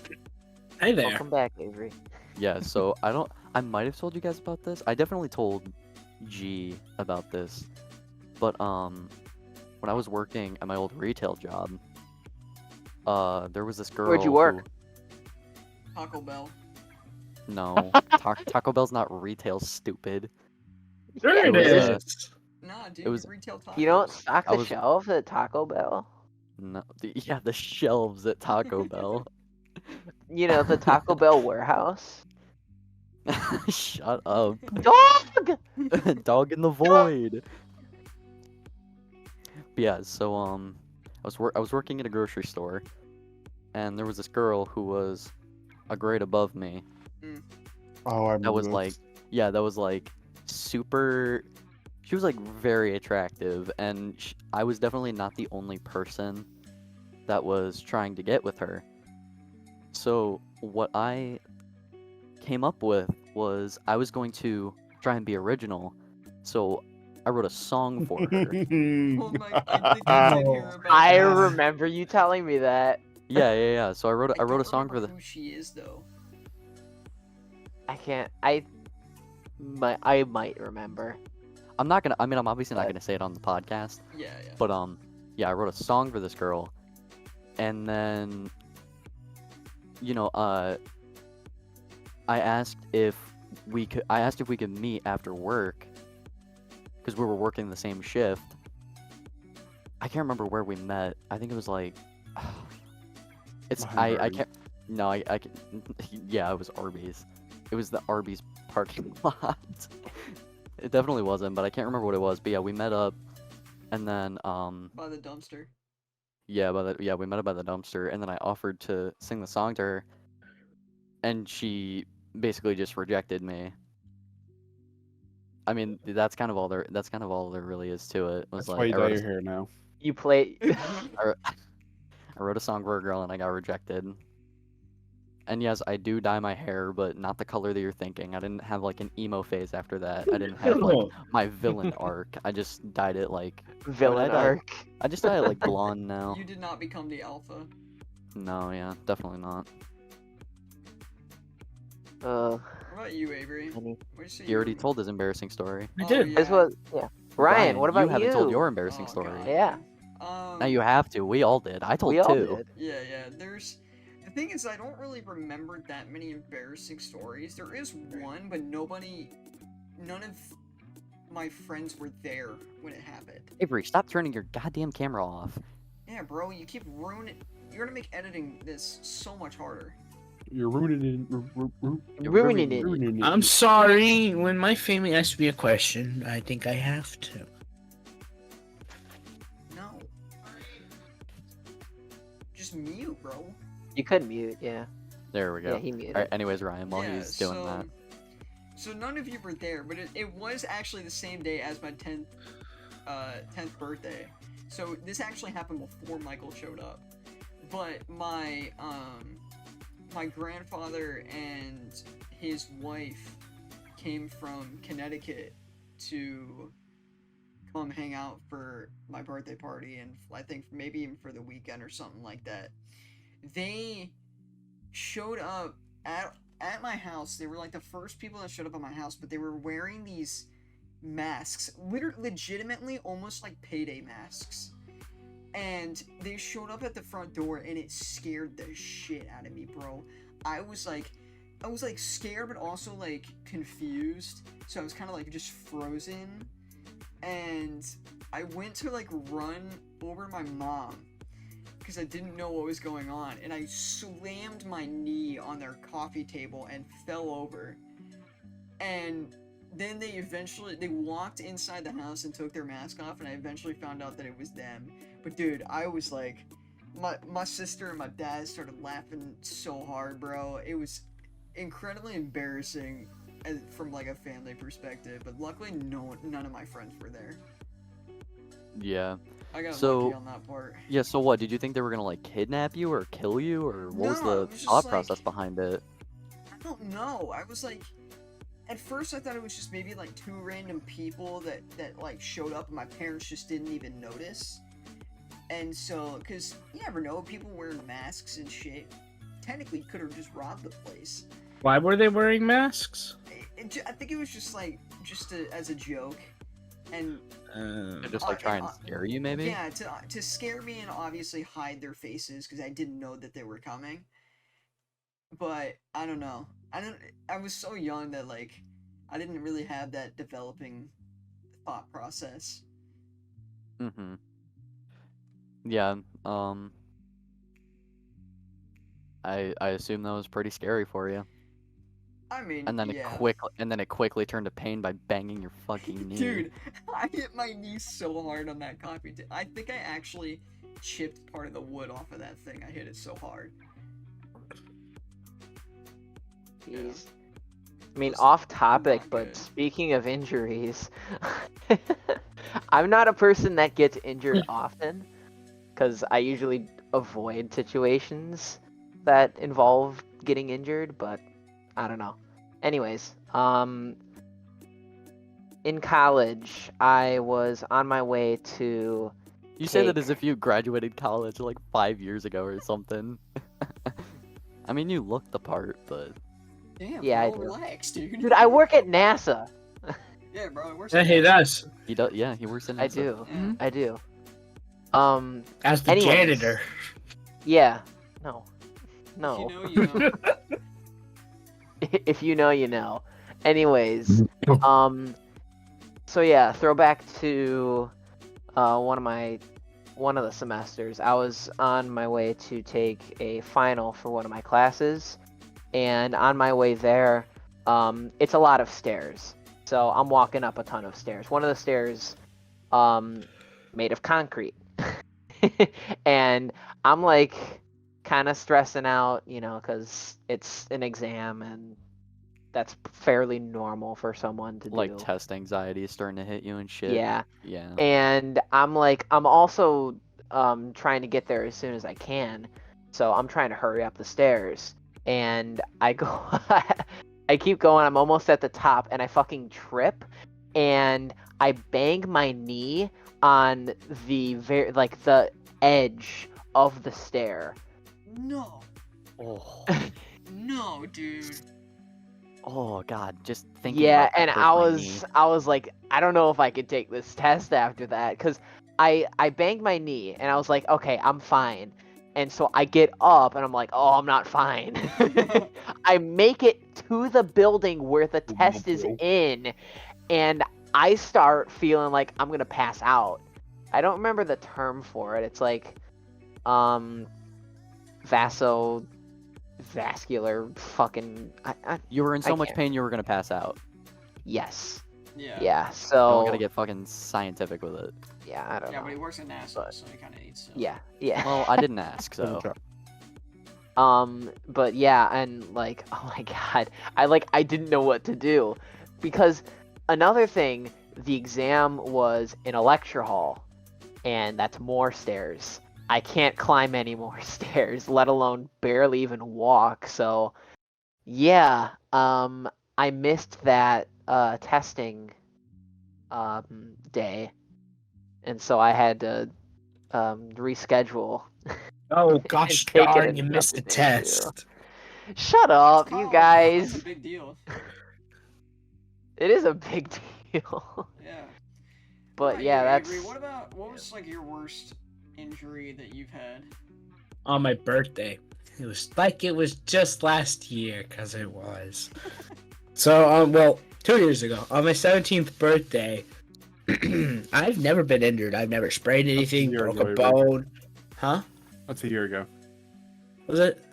Hey there. Welcome back, Avery. Yeah, so I might have told you guys about this. I definitely told G about this. But when I was working at my old retail job, there was this girl. Where'd you work? Taco Bell. No, Taco Bell's not retail, stupid. There it it was, is. Nah, dude, It was- retail tacos. You don't stock I the was- shelves at Taco Bell. No, the shelves at Taco Bell. You know the Taco Bell warehouse. Shut up. Dog. Dog in the void. But yeah, so I was working at a grocery store, and there was this girl who was a grade above me. Oh, I remember That was this. like super. She was like very attractive, and I was definitely not the only person that was trying to get with her. So what I came up with was I was going to try and be original. So I wrote a song for her. Oh my! I think I did hear about I that. remember you telling me that. Yeah. So I wrote a don't song for remember the. Who she is though? I can't. I might remember. I'm not gonna. I mean, I'm obviously not But- gonna say it on the podcast. Yeah. But yeah, I wrote a song for this girl, and then, I asked if we could meet after work, because we were working the same shift. I can't remember where we met. I think it was like, I Library. can't. No, I can. Yeah, it was Arby's. It was the Arby's parking lot. It definitely wasn't, but I can't remember what it was. But yeah, we met up, and then By the dumpster. we met up by the dumpster, and then I offered to sing the song to her, and she basically just rejected me. I mean, that's kind of all there really is to it. It was That's like why you I dye wrote, your a, hair now. You play. I wrote a song for a girl and I got rejected. And yes, I do dye my hair, but not the color that you're thinking. I didn't have like an emo phase after that. I didn't have like No. my villain arc. I just dyed it like what did Villain I dye? arc. I just dyed it like blonde now. You did not become the alpha. No, yeah, definitely not. Uh, What about you, Avery? Funny. What'd you say You already were- told his embarrassing story. I Oh, did. yeah. this was yeah. Ryan, what about you haven't told your embarrassing Oh, story. God. Yeah. Now you have to. We all did. I told We all two. did. Yeah, yeah. The thing is, I don't really remember that many embarrassing stories. There is one, but none of my friends were there when it happened. Avery, stop turning your goddamn camera off. Yeah, bro, you keep ruining. You're gonna make editing this so much harder. You're ruining Ruining it. ruining I'm sorry. When my family asks me a question, I think I have to. No. Just mute, bro. You could mute, yeah. There we go. Yeah, he muted. All right, anyways, Ryan, while Yeah, he's doing that. So none of you were there, but it was actually the same day as my 10th birthday. So this actually happened before Michael showed up. But my grandfather and his wife came from Connecticut to come hang out for my birthday party, and I think maybe even for the weekend or something like that. They showed up at my house. They were like the first people that showed up at my house, but they were wearing these masks, legitimately almost like payday masks. And they showed up at the front door, and it scared the shit out of me, bro. I was like scared, but also like confused. So I was kind of like just frozen. And I went to like run over to my mom because I didn't know what was going on, and I slammed my knee on their coffee table and fell over. And then they walked inside the house and took their mask off, and I eventually found out that it was them. But dude, I was like, my sister and my dad started laughing so hard, bro. It was incredibly embarrassing from like a family perspective, but luckily none of my friends were there. Yeah. I got So- lucky on that part. Yeah, so what? Did you think they were gonna like kidnap you or kill you, or what was No, it the was just thought like- process behind it? I don't know. I was like, at first I thought it was just maybe like two random people that like showed up and my parents just didn't even notice. And so, cause you never know, people wearing masks and shit technically could have just robbed the place. Why were they wearing masks? I think it was just like as a joke, and They're just like trying to scare you, maybe? yeah, to scare me and obviously hide their faces because I didn't know that they were coming. But I don't know. I was so young that like I didn't really have that developing thought process. Mm-hmm. Yeah, I assume that was pretty scary for you. I mean, And then yeah. it quickly turned to pain by banging your fucking knee. Dude, I hit my knee so hard on that coffee table. I think I actually chipped part of the wood off of that thing. I hit it so hard. Jeez. I mean, Was off topic, not but good. speaking of injuries, I'm not a person that gets injured often because I usually avoid situations that involve getting injured, but I don't know. Anyways, in college, I was on my way to You say that take- as if you graduated college like 5 years ago or something. I mean, you look the part, but Damn, Yeah, I bro, do. relax, dude. Dude, I work at NASA. Yeah, bro, it works. Yeah, he does. he does. Yeah, he works in. I NASA. do. Yeah. I do. As the Anyways. janitor. Yeah. No. If No. you know, you know. If you know, you know. Anyways, so yeah, throwback to one of the semesters. I was on my way to take a final for one of my classes, and on my way there, it's a lot of stairs. So I'm walking up a ton of stairs. One of the stairs, made of concrete, and I'm like kind of stressing out, you know, because it's an exam and that's fairly normal for someone to Like do. test anxiety is starting to hit you and shit. Yeah. Yeah. And I'm also trying to get there as soon as I can. So I'm trying to hurry up the stairs. and I go, I keep going. I'm almost at the top, and I fucking trip, and I bang my knee on the edge of the stair. No. Oh, No, dude. oh God, just thinking Yeah, about that and hurts my knee. I was like, I don't know if I could take this test after that, because I banged my knee, and I was like, okay, I'm fine. And so I get up, and I'm like, oh, I'm not fine. I make it to the building where the test is bro. in, and I start feeling like I'm gonna pass out. I don't remember the term for it. It's like, vascular fucking. You were in I so much can't- pain you were gonna pass out. Yes. Yeah. Yeah. I don't So. gotta get fucking scientific with it. Yeah, I don't Yeah, know. but he works in NASA, But- so he kind of needs to. Yeah. Yeah. Well, I didn't ask, so. But yeah, and like, oh my god, I didn't know what to do, because another thing, the exam was in a lecture hall, and that's more stairs. I can't climb any more stairs, let alone barely even walk. So, yeah, I missed that testing day, and so I had to reschedule. Oh gosh Take it darn, you another missed the day, too. test. Shut It's up, college, you man, guys. That's a big deal. It is a big deal. Yeah. But Alright, yeah, yeah, that's Avery, what was like your worst injury that you've had? On my birthday. It was like it was just last year, cause it was. So, well, 2 years ago, on my 17th birthday, I've never been injured. I've never sprayed anything, year broke ago, a Avery. bone. Huh? That's a year ago. Was it?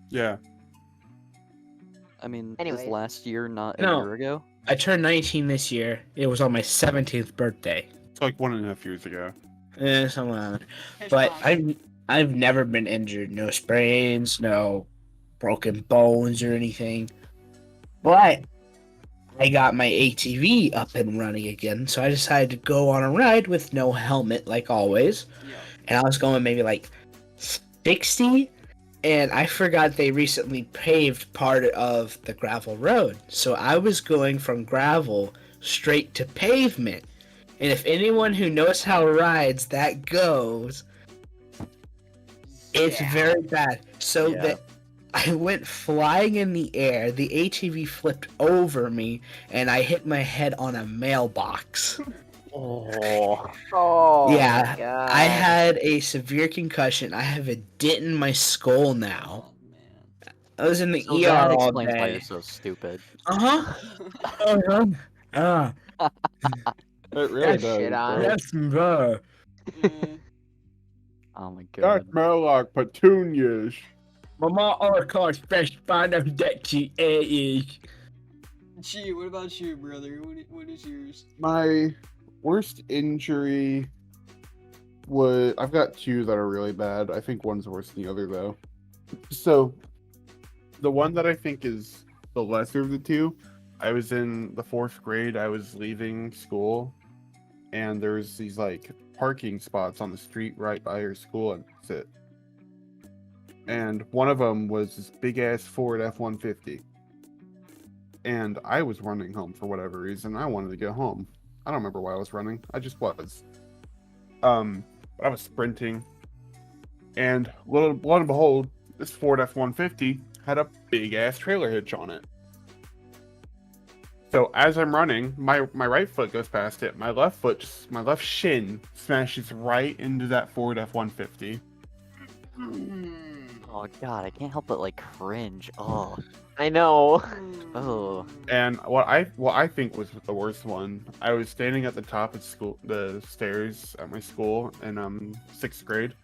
Yeah. I mean, Anyways. this last year, not a No. year ago. I turned 19 this year. It was on my 17th birthday. It's like 1.5 years ago. Something like that. Pitch But black. I've never been injured. No sprains, no broken bones or anything. But I got my ATV up and running again, so I decided to go on a ride with no helmet, like always. Yeah. And I was going maybe like 60, and I forgot they recently paved part of the gravel road. So I was going from gravel straight to pavement. And if anyone who knows how rides that goes, it's Yeah. very bad. So Yeah. that I went flying in the air, the ATV flipped over me, and I hit my head on a mailbox. Oh. Oh Yeah, my god. I had a severe concussion. I have a dent in my skull now. Oh man. I was in the So ER that all explains why day. you're so stupid. Uh-huh. It really does, shit on bro. it. That's bro. Mm, Oh my Dark god. Murloc petunias. Mama Orcos fresh band of Dexy is. Gee, what about you, brother? What is yours? My worst injury was, I've got two that are really bad. I think one's worse than the other though. So the one that I think is the lesser of the two, I was in the 4th grade. I was leaving school, and there's these like parking spots on the street right by your school, and that's it. And one of them was this big ass Ford F-150. And I was running home for whatever reason. I wanted to go home. I don't remember why I was running. I just was. But I was sprinting. And lo and behold, this Ford F-150 had a big ass trailer hitch on it. So as I'm running, my right foot goes past it. My left shin smashes right into that Ford F-150. Mm, Oh god, I can't help but like cringe. Oh. I know. Oh. And what I think was the worst one, I was standing at the top of the stairs at my school in 6th grade,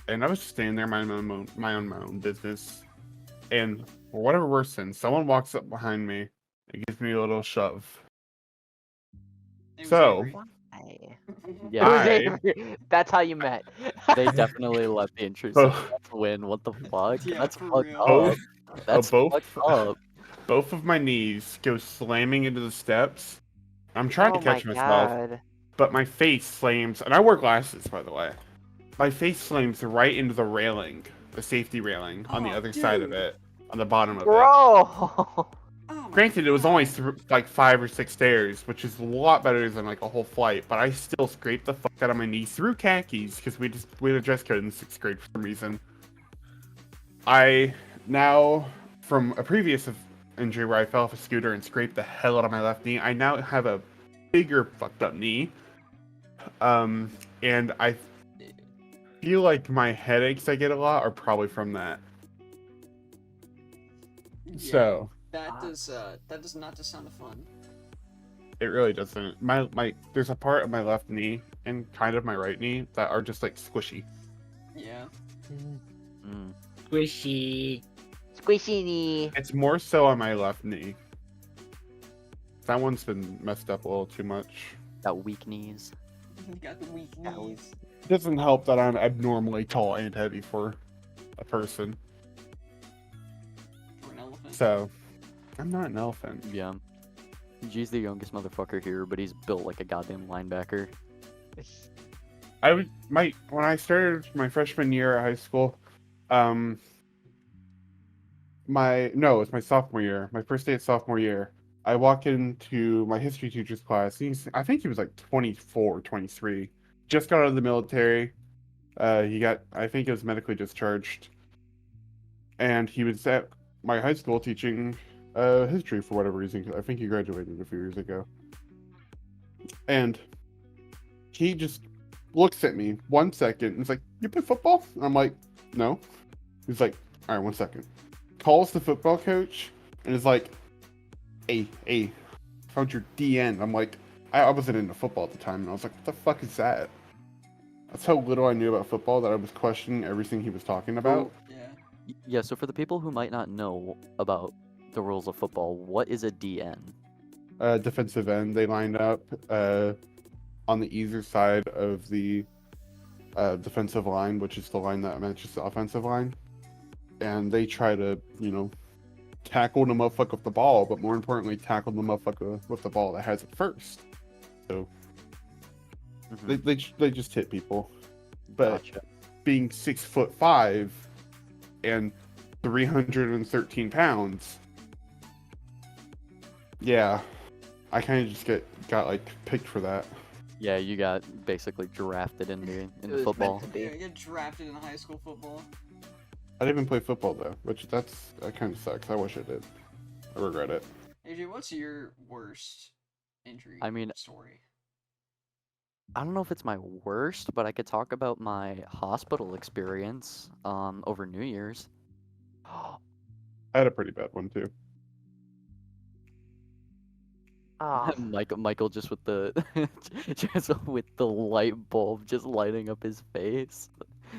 and I was just standing there minding my own business. And for whatever reason, someone walks up behind me and gives me a little shove. it was So- Avery. Why? Yeah, It was I- Avery. That's how you met. they definitely let the intrusive win. What the fuck? Yeah, That's for fucked real. up. Both, That's both- fucked up. both of my knees go slamming into the steps. I'm trying Oh to catch my myself, god. but my face slams, and I wear glasses, by the way. My face slams right into the railing, the safety railing on the Oh, other side of dude. it. on the bottom of it. Bro. Oh my Granted, it was only God. like 5 or 6 stairs, which is a lot better than like a whole flight. But I still scraped the fuck out of my knee through khakis because we had a dress code in 6th grade for some reason. I now, from a previous injury where I fell off a scooter and scraped the hell out of my left knee, I now have a bigger fucked up knee. And I feel like my headaches I get a lot are probably from that. Yeah, So that does not just sound fun. it really doesn't. My there's a part of my left knee and kind of my right knee that are just like squishy. Yeah. Mm. Squishy. Squishy knee. It's more so on my left knee. That one's been messed up a little too much. Got weak knees. You got the weak That was- knees. It doesn't help that I'm abnormally tall and heavy for a person. For an elephant. So I'm not an elephant. Yeah. G's the youngest motherfucker here, but he's built like a goddamn linebacker. When I started my freshman year at high school, it's my sophomore year. My first day of sophomore year, I walk into my history teacher's class. I think he was like 24, 23. Just got out of the military. I think he was medically discharged. And he was at my high school teaching history for whatever reason. I think he graduated a few years ago. And he just looks at me 1 second and he's like, "You play football?" And I'm like, "No." He's like, "All right, 1 second." Calls the football coach and is like, Hey, found your DN. I'm like, I wasn't into football at the time, and I was like, what the fuck is that? That's how little I knew about football that I was questioning everything he was talking about. Yeah. Yeah, so for the people who might not know about the rules of football, what is a DN? Defensive end, they lined up on the either side of the defensive line, which is the line that matches the offensive line. And they try to, tackle the motherfucker with the ball, but more importantly, tackle the motherfucker with the ball that has it first. So Mhm. they just hit people. But Gotcha. being 6'5" and 313 pounds, yeah, I kind of just got like picked for that. Yeah, you got basically drafted into It was meant football. to be. Yeah, you get drafted in high school football. I didn't even play football though, that kind of sucks. I wish I did. I regret it. AJ, what's your worst injury I mean- story? I don't know if it's my worst, but I could talk about my hospital experience over New Year's. I had a pretty bad one too. Oh, Michael just with the just with the light bulb just lighting up his face.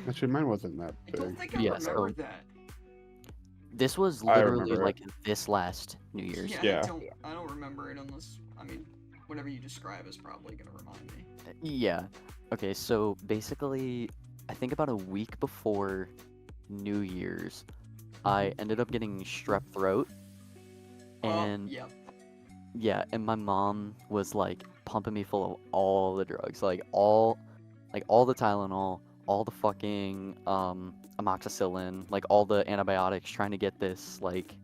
Actually, mine wasn't that I don't big. think I Yeah, remember so- that. This was I literally remember it. like this last New Year's. Yeah, Yeah. I don't remember it unless, whatever you describe is probably gonna remind me. Yeah. Okay, so basically, I think about a week before New Year's, I ended up getting strep throat. And Yep. yeah, and my mom was like pumping me full of all the drugs, like all the Tylenol, all the fucking amoxicillin, like all the antibiotics, trying to get this like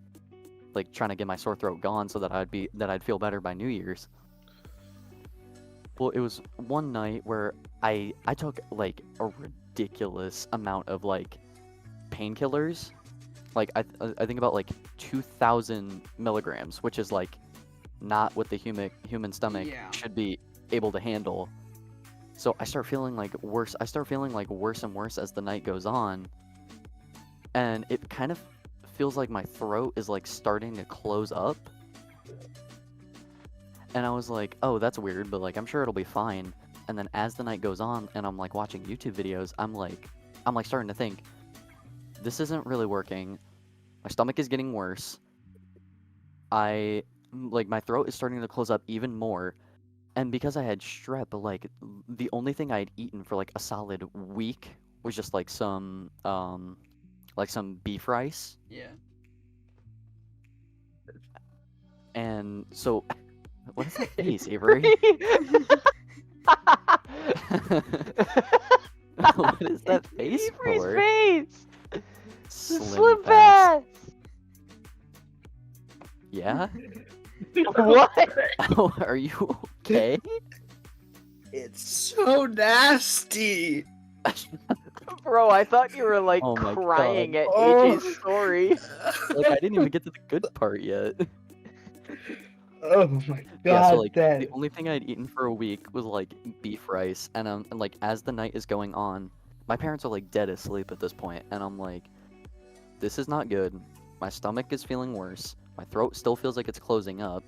trying to get my sore throat gone so that I'd feel better by New Year's. Well, it was one night where I took like a ridiculous amount of like painkillers. Like I think about like 2,000 milligrams, which is like not what the human stomach Yeah. should be able to handle. So I start feeling like worse. I start feeling like worse and worse as the night goes on, and it kind of feels like my throat is like starting to close up. And I was like, oh, that's weird, but like I'm sure it'll be fine. And then as the night goes on, and I'm like watching YouTube videos, I'm like starting to think, this isn't really working. My stomach is getting worse. My throat is starting to close up even more. And because I had strep, like the only thing I had eaten for like a solid week was just like some beef rice. Yeah. And so what is that face, Avery? What is that face Avery's for? face. Slim Slim fast. fast. Yeah? What? Are you okay? It's so nasty. Bro, I thought you were like Oh my crying God. at Oh. AJ's story. Like, I didn't even get to the good part yet. Oh my Yeah, so god, like that. the only thing I'd eaten for a week was like beef rice, and like as the night is going on, my parents are like dead asleep at this point, and I'm like, this is not good. My stomach is feeling worse. My throat still feels like it's closing up,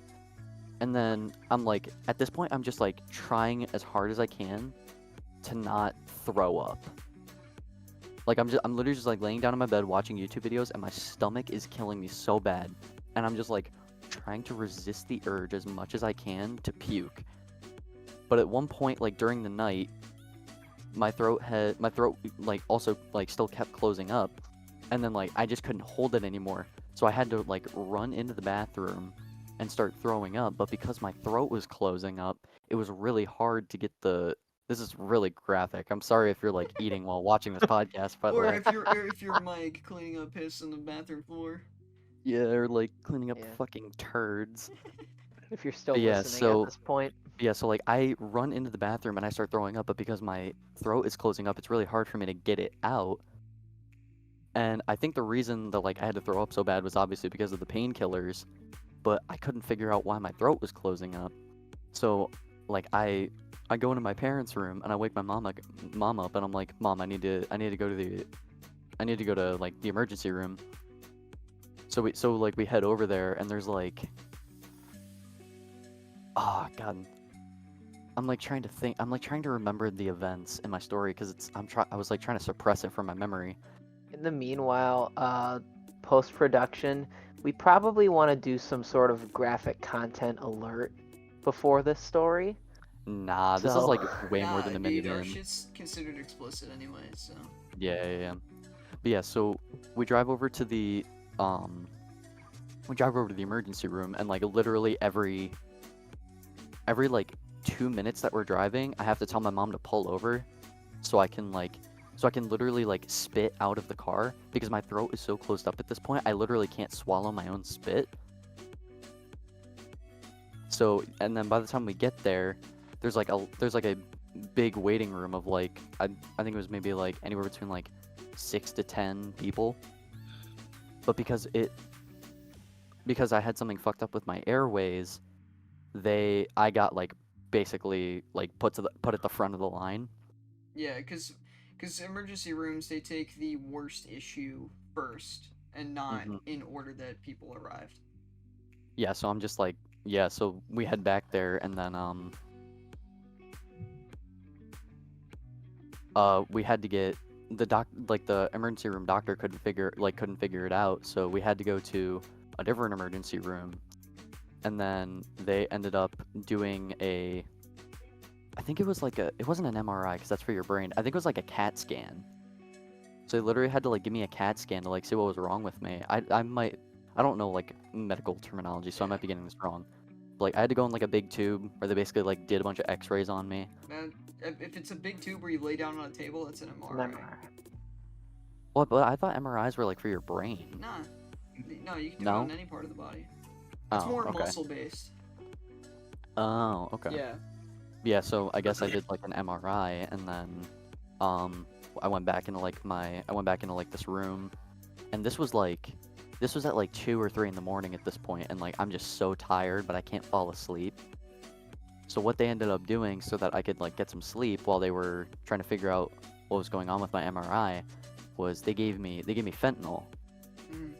and then I'm like, at this point, I'm just like trying as hard as I can to not throw up. Like I'm literally just like laying down in my bed watching YouTube videos, and my stomach is killing me so bad, and I'm just like trying to resist the urge as much as I can to puke. But at one point, like during the night, my throat like also like still kept closing up, and then like I just couldn't hold it anymore. So I had to like run into the bathroom and start throwing up. But because my throat was closing up, it was really hard to get the. This is really graphic. I'm sorry if you're like eating while watching this podcast, by the Or way. if you're Mike cleaning up piss on the bathroom floor. Yeah, or like cleaning up Yeah. fucking turds. If you're still But yeah, listening at so this point. yeah, so like I run into the bathroom and I start throwing up, but because my throat is closing up, it's really hard for me to get it out. And I think the reason that like I had to throw up so bad was obviously because of the painkillers, but I couldn't figure out why my throat was closing up. So like I go into my parents' room and I wake my mom up and I'm like, "Mom, I need to go to like the emergency room." So like we head over there and there's like, oh God, I'm like trying to think. I'm like trying to remember the events in my story because I was like trying to suppress it from my memory. In the meanwhile, post-production, we probably want to do some sort of graphic content alert before this story. Nah, this is So- like way more Nah, than a minute dude, our in. shit's considered explicit anyway, so. Yeah. But yeah, so we drive over to the emergency room, and like literally every like 2 minutes that we're driving, I have to tell my mom to pull over so I can literally like spit out of the car because my throat is so closed up at this point. I literally can't swallow my own spit. So, and then by the time we get there, there's like a big waiting room of like I think it was maybe like anywhere between like 6 to 10 people. But because I had something fucked up with my airways, I got like basically like put at the front of the line. Yeah, because emergency rooms, they take the worst issue first, and not Mhm. in order that people arrived. Yeah, so I'm just like, yeah, so we head back there and then we had to get the emergency room doctor couldn't figure it out, so we had to go to a different emergency room. And then they ended up doing I think it was like it wasn't an MRI because that's for your brain. I think it was like a CAT scan. So they literally had to like give me a CAT scan to like see what was wrong with me. I don't know like medical terminology, so I might be getting this wrong. But, like I had to go in like a big tube where they basically like did a bunch of X-rays on me. Man, if it's a big tube where you lay down on a table, that's an MRI. Remember. Well, but I thought MRIs were like for your brain. Nah, no, you can do No? it on any part of the body. It's Oh, more okay. muscle based. Oh, okay. Yeah. Yeah, so I guess I did like an MRI, and then I went back into like this room, and this was at like 2 or 3 in the morning at this point, and like I'm just so tired, but I can't fall asleep. So what they ended up doing so that I could like get some sleep while they were trying to figure out what was going on with my MRI was they gave me fentanyl, Mm.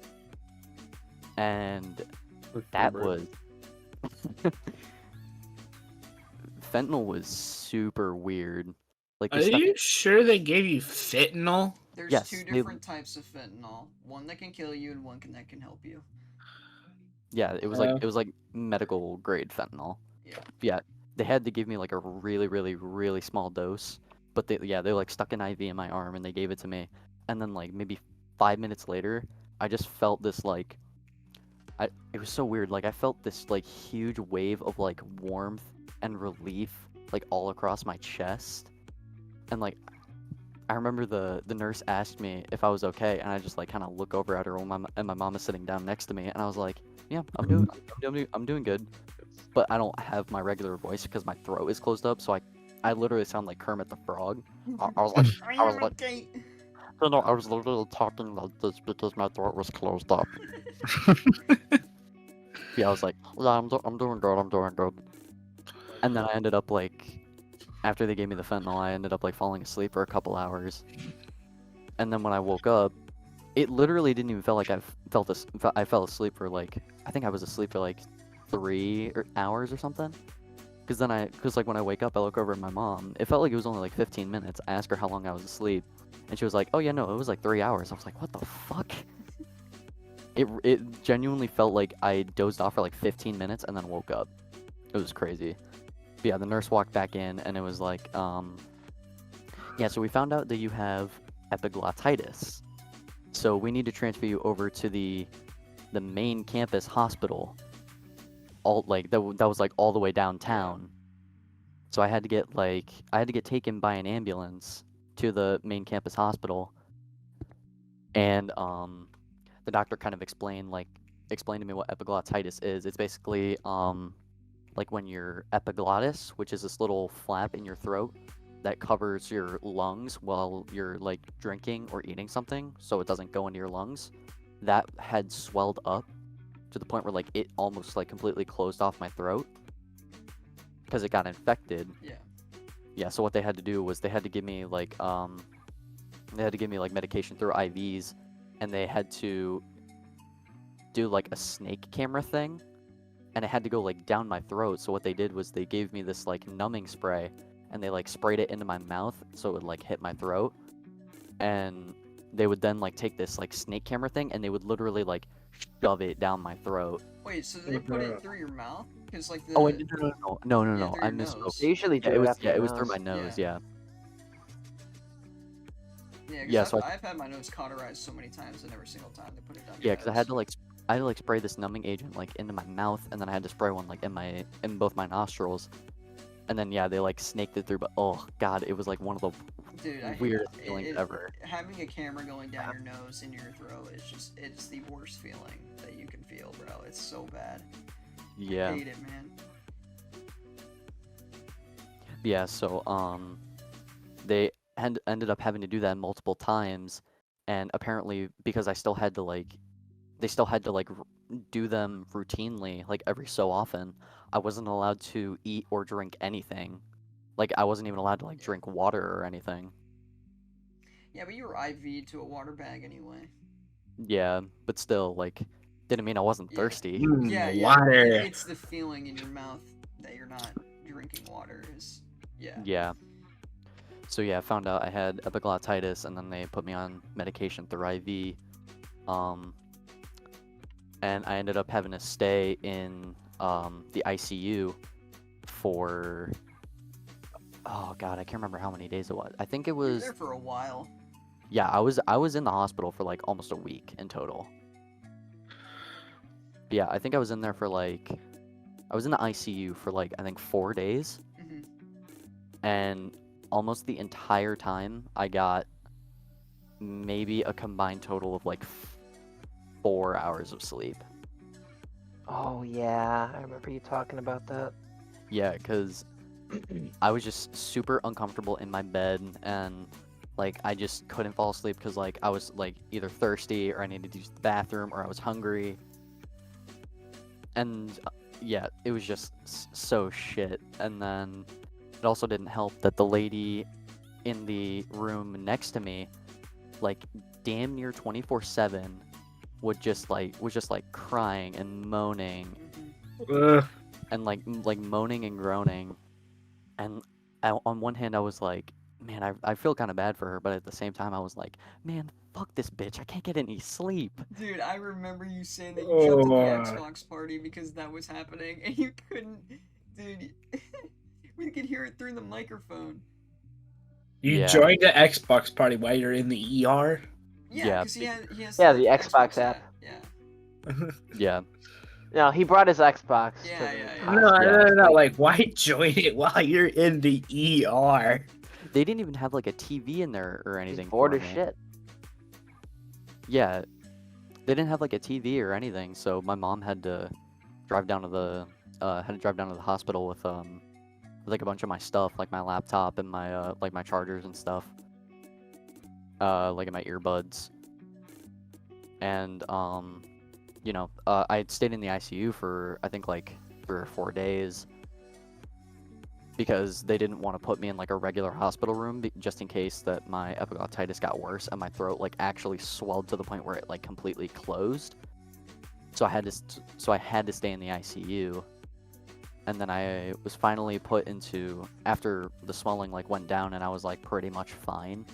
and My that favorite. was fentanyl was super weird. Like Are they stuck you sure they gave you fentanyl? There's Yes, two they- different types of fentanyl. One that can kill you and one that can help you. Yeah, it was like medical grade fentanyl. Yeah. Yeah, they had to give me like a really, really, really small dose, but they like stuck an IV in my arm and they gave it to me, and then like maybe 5 minutes later, I just felt this like, it was so weird. Like I felt this like huge wave of like warmth and relief like all across my chest, and like I remember the nurse asked me if I was okay, and I just like kind of look over at her and my mom is sitting down next to me, and I was like, Yeah, I'm doing good, but I don't have my regular voice because my throat is closed up, so I literally sound like Kermit the Frog. I was like, I was like, no, I was literally talking like this because my throat was closed up. Yeah, I was like, yeah, I'm doing good, I'm doing good. And then I ended up like, after they gave me the fentanyl, I ended up like falling asleep for a couple hours. And then when I woke up, it literally didn't even feel like I fell asleep for like, I think I was asleep for like 3 hours or something. Cause like when I wake up, I look over at my mom. It felt like it was only like 15 minutes. I asked her how long I was asleep, and she was like, "Oh yeah, no, it was like 3 hours." I was like, "What the fuck?" It genuinely felt like I dozed off for like 15 minutes and then woke up. It was crazy. But yeah, the nurse walked back in and it was like, yeah, so we found out that you have epiglottitis. So we need to transfer you over to the main campus hospital. All like that was like all the way downtown. So I had to get taken by an ambulance to the main campus hospital. And the doctor kind of explained to me what epiglottitis is. It's basically like when your epiglottis, which is this little flap in your throat that covers your lungs while you're like drinking or eating something, so it doesn't go into your lungs, that had swelled up to the point where like it almost like completely closed off my throat because it got infected. Yeah. Yeah, so what they had to do was they had to give me like medication through IVs, and they had to do like a snake camera thing, and it had to go like down my throat. So what they did was they gave me this like numbing spray, and they like sprayed it into my mouth so it would like hit my throat, and they would then like take this like snake camera thing and they would literally like shove it down my throat. Wait, so they put it through your mouth? Because like the Oh wait, no, yeah, no, through I your misspoke. nose. They usually do Yeah, it was after the through my nose. nose. Yeah. Yeah, Yeah, because so I've had my nose cauterized so many times, and every single time they put it down Yeah, your because I nose. had to like spray this numbing agent like into my mouth, and then I had to spray one like in both my nostrils, and then yeah, they like snaked it through. But oh god, it was like one of the Dude, I hate weirdest it. feelings ever. Having a camera going down your nose in your throat is it's the worst feeling that you can feel, bro. It's so bad. Yeah. I hate it, man. Yeah, so they ended up having to do that multiple times, and apparently because they still had to like do them routinely like every so often, I wasn't allowed to eat or drink anything. Like I wasn't even allowed to like drink water or anything. Yeah, but you were IV'd to a water bag anyway. Yeah, but still like didn't mean I wasn't Yeah. thirsty. Yeah. Water. It's the feeling in your mouth that you're not drinking water is. Yeah. Yeah. So yeah, I found out I had epiglottitis, and then they put me on medication through IV. And I ended up having to stay in the ICU for, oh god, I can't remember how many days it was. I think it You were was, there for a while. yeah, I was in the hospital for like almost a week in total. Yeah, I think I was in there for like, I was in the ICU for like I think 4 days, Hmm. and almost the entire time I got maybe a combined total of like 4 hours of sleep. Oh yeah, I remember you talking about that. Yeah, because I was just super uncomfortable in my bed, and like I just couldn't fall asleep because like I was like either thirsty or I needed to use the bathroom or I was hungry. And yeah, it was just so shit. And then it also didn't help that the lady in the room next to me, like damn near 24/7, was just like crying and moaning Hmm. and like moaning and groaning. And on one hand I was like, man, I feel kind of bad for her, but at the same time I was like, man, fuck this bitch, I can't get any sleep. Dude, I remember you saying that you jumped in the Oh. Xbox party because that was happening, and you couldn't. Dude, we could hear it through the microphone. You Yeah. joined the Xbox party while you're in the ER? Yeah, Yeah, because he has Yeah, the Xbox app. Yeah. Yeah. No, he brought his Xbox. Yeah, to the yeah, party. No. Like, why join it while you're in the ER? They didn't even have like a TV in there or He's anything bored for as me. shit. Yeah. they didn't have like a TV or anything, so my mom had to drive down to the hospital with like a bunch of my stuff, like my laptop and my like my chargers and stuff, like in my earbuds. And you know, I had stayed in the ICU for I think like 3 or 4 days because they didn't want to put me in like a regular hospital room just in case that my epiglottitis got worse and my throat like actually swelled to the point where it like completely closed. So I had to stay in the ICU. And then I was finally put into, after the swelling like went down and I was like pretty much fine.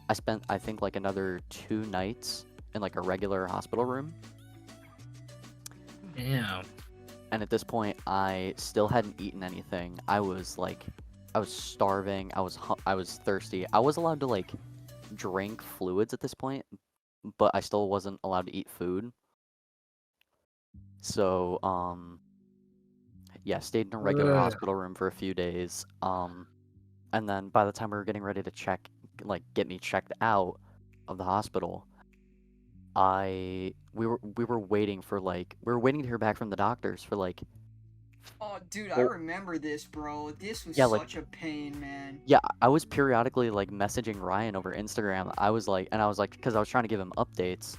I spent I think like another 2 nights in like a regular hospital room. Yeah. And at this point, I still hadn't eaten anything. I was starving. I was thirsty. I was allowed to like drink fluids at this point, but I still wasn't allowed to eat food. So, yeah, stayed in a regular Ugh. hospital room for a few days. And then by the time we were getting ready to get me checked out of the hospital, we were waiting to hear back from the doctors for like. Oh, dude, I Oh. remember this, bro. This was Yeah, like- such a pain, man. Yeah, I was periodically like messaging Ryan over Instagram. I was like, because I was trying to give him updates,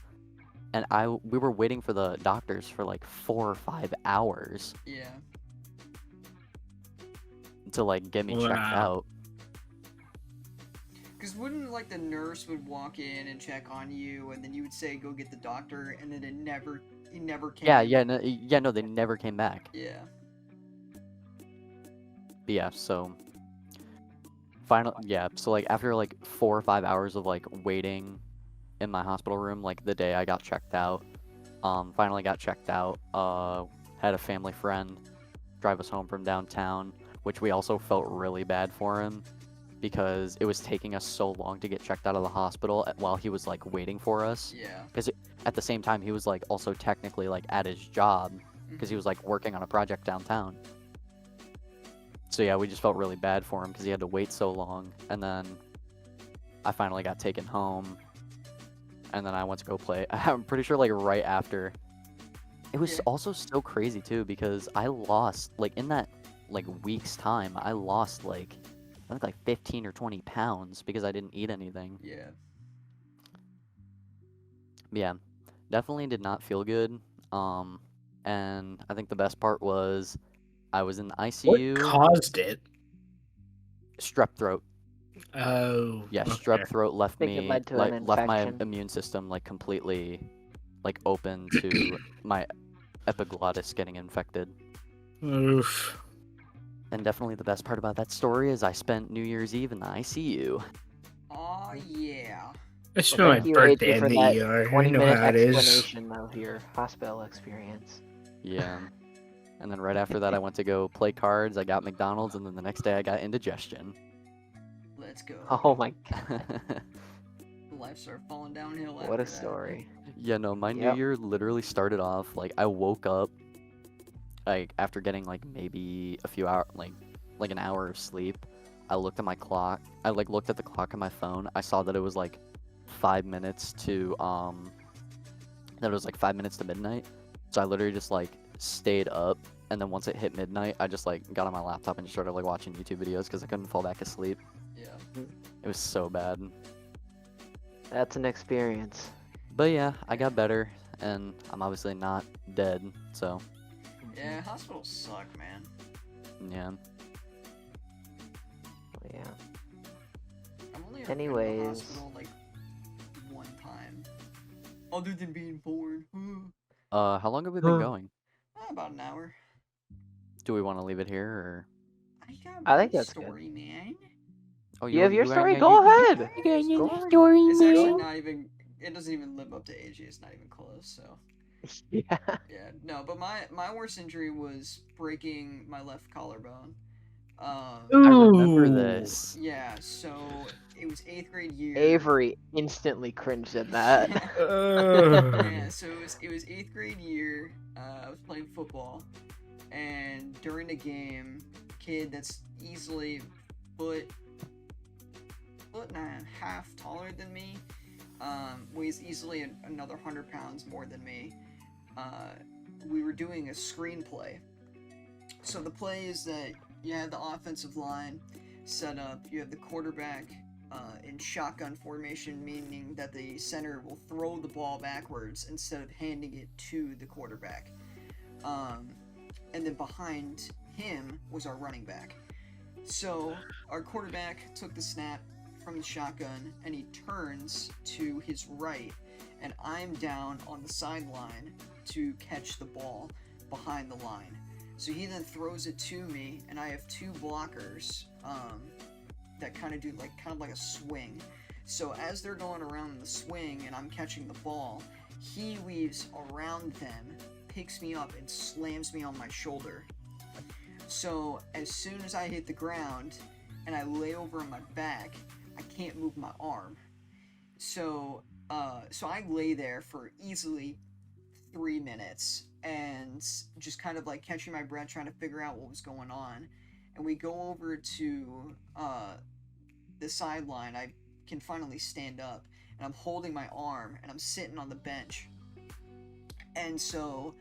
and we were waiting for the doctors for like 4 or 5 hours Yeah. to like get me checked Wow. out. Because wouldn't, like, the nurse would walk in and check on you, and then you would say, go get the doctor, and then he never came. No, they never came back. Yeah. But yeah, so so like after like 4 or 5 hours of like waiting in my hospital room, like the day I got checked out, finally got checked out, had a family friend drive us home from downtown, which we also felt really bad for him because it was taking us so long to get checked out of the hospital while he was like waiting for us. Yeah. At the same time, he was like also technically like at his job because he was like working on a project downtown. So yeah, we just felt really bad for him because he had to wait so long. And then I finally got taken home, and then I went to go play. I'm pretty sure like right after. It was Yeah. also so crazy too because I lost like in that like week's time. I lost like I think like 15 or 20 pounds because I didn't eat anything. Yeah. Yeah, definitely did not feel good. And I think the best part was I was in the What ICU. caused it? Strep throat. Oh. Yeah, okay. strep throat left think it me led to like an left my infection. immune system like completely like open to my epiglottis getting infected. Oof. And definitely the best part about that story is I spent New Year's Eve in the ICU. Aw, yeah. I spent my Thank you, birthday AJ, in for the that ER. I 20 know minute how it is. explanation of your hospital experience. Yeah. And then right after that I went to go play cards, I got McDonald's, and then the next day I got indigestion. Let's go. Oh my god, Life started falling downhill after what a that. story. Yeah, no, my Yep. New Year literally started off like I woke up like after getting like maybe a few hours like an hour of sleep. I looked at my clock. I like looked at the clock on my phone. I saw that it was like 5 minutes to midnight. So I literally just like stayed up, and then once it hit midnight, I just like got on my laptop and just started like watching YouTube videos because I couldn't fall back asleep. Yeah. It was so bad. That's an experience. But yeah, I got better, and I'm obviously not dead. So Yeah, hospitals suck, man. yeah. Yeah. I've only ever been to the Anyways. hospital like one time. Other than being born. How long have we been going? About an hour. Do we want to leave it here, or? I got I think my that's good. story, man. Oh, You have your got- story? yeah, Go you- ahead. you got your Go on. story, It's actually man. not even. It doesn't even live up to AJ. It's not even close. So Yeah. yeah, no. But my worst injury was breaking my left collarbone. I remember Ooh. this. Yeah. So it was 8th grade year. Avery instantly cringed at that. Yeah, so it was 8th grade year. I was playing football, and during the game, kid that's easily foot and a half taller than me, weighs easily another 100 pounds more than me. We were doing a screenplay. So the play is that you have the offensive line set up, you have the quarterback in shotgun formation, meaning that the center will throw the ball backwards instead of handing it to the quarterback. And then behind him was our running back. So our quarterback took the snap from the shotgun and he turns to his right, and I'm down on the sideline to catch the ball behind the line. So he then throws it to me, and I have two blockers that kind of do like a swing. So as they're going around the swing and I'm catching the ball, he weaves around them, picks me up, and slams me on my shoulder. So as soon as I hit the ground and I lay over on my back, I can't move my arm. So I lay there for easily 3 minutes and just kind of like catching my breath, trying to figure out what was going on. And we go over to the sideline. I can finally stand up, and I'm holding my arm, and I'm sitting on the bench. And so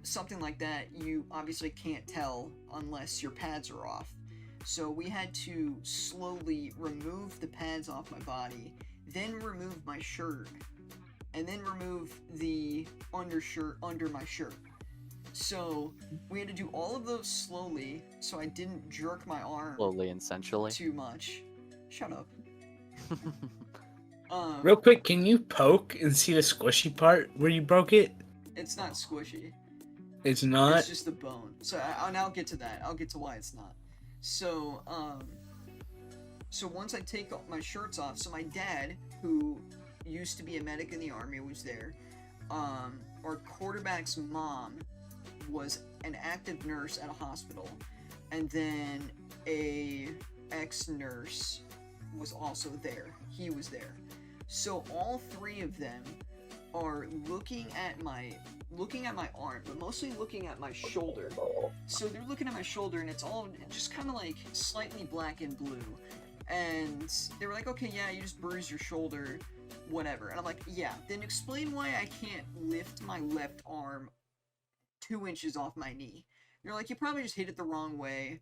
something like that, you obviously can't tell unless your pads are off. So we had to slowly remove the pads off my body, then remove my shirt, and then remove the undershirt under my shirt. So we had to do all of those slowly, so I didn't jerk my arm Slowly and sensually. too much. Shut up. Real quick, can you poke and see the squishy part where you broke it? It's not squishy. It's not. It's just the bone. So I'll get to that. I'll get to why it's not. So once I take my shirts off, so my dad, who used to be a medic in the army, was there. Our quarterback's mom was an active nurse at a hospital, and then a ex-nurse was also there. He was there. So all three of them are looking at my arm, but mostly looking at my shoulder. So they're looking at my shoulder, and it's all just kind of like slightly black and blue. And they were like, okay, yeah, you just bruised your shoulder, whatever. And I'm like, yeah, then explain why I can't lift my left arm 2 inches off my knee. They're like, you probably just hit it the wrong way,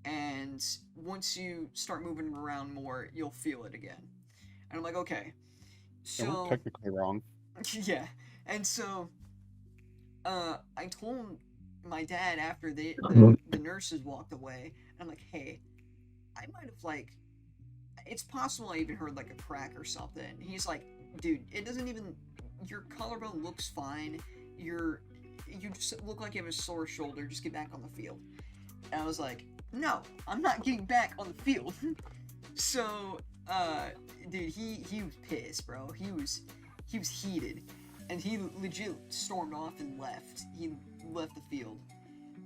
and once you start moving it around more, you'll feel it again. And I'm like, okay. Yeah, we're So technically wrong. yeah, and so I told my dad after the nurses walked away, and I'm like, hey, I might have it's possible I even heard like a crack or something. He's like, dude, it doesn't even, your collarbone looks fine, you just look like you have a sore shoulder, just get back on the field. And I was like, no, I'm not getting back on the field. So dude, he was pissed, bro. He was heated, and he legit stormed off and left. He left the field.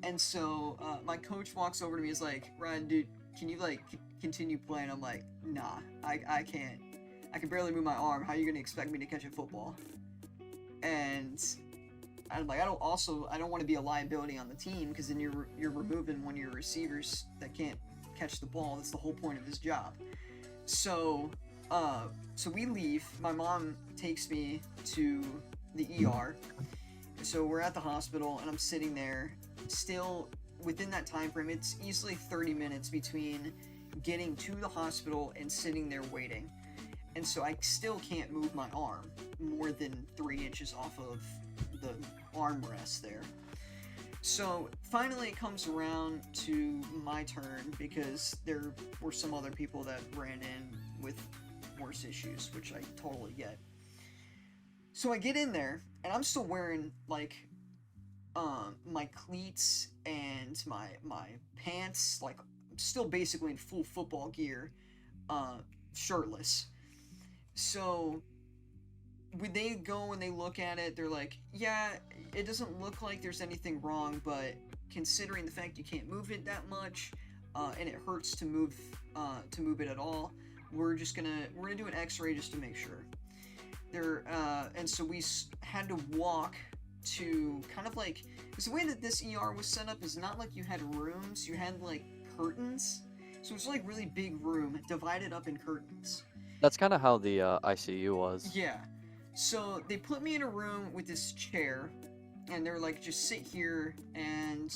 And so my coach walks over to me, is like, Ryan, dude, can you continue playing? I'm like, nah, I can't. I can barely move my arm. How are you gonna expect me to catch a football? And I'm like, I don't want to be a liability on the team, because then you're removing one of your receivers that can't catch the ball. That's the whole point of his job. So we leave. My mom takes me to the ER. So we're at the hospital, and I'm sitting there. Still within that time frame, it's easily 30 minutes between getting to the hospital and sitting there waiting. And so I still can't move my arm more than 3 inches off of the armrest there. So finally it comes around to my turn, because there were some other people that ran in with worse issues, which I totally get. So I get in there, and I'm still wearing my cleats and my pants, like I'm still basically in full football gear, shirtless. So when they go and they look at it, they're like, yeah, it doesn't look like there's anything wrong, but considering the fact you can't move it that much, and it hurts to move it at all, we're gonna do an X-ray just to make sure. And so we had to walk to kind of like, because the way that this ER was set up is not like you had rooms, you had like curtains. So it's like really big room divided up in curtains. That's kind of how the ICU was. Yeah. So they put me in a room with this chair, and they're like, just sit here, and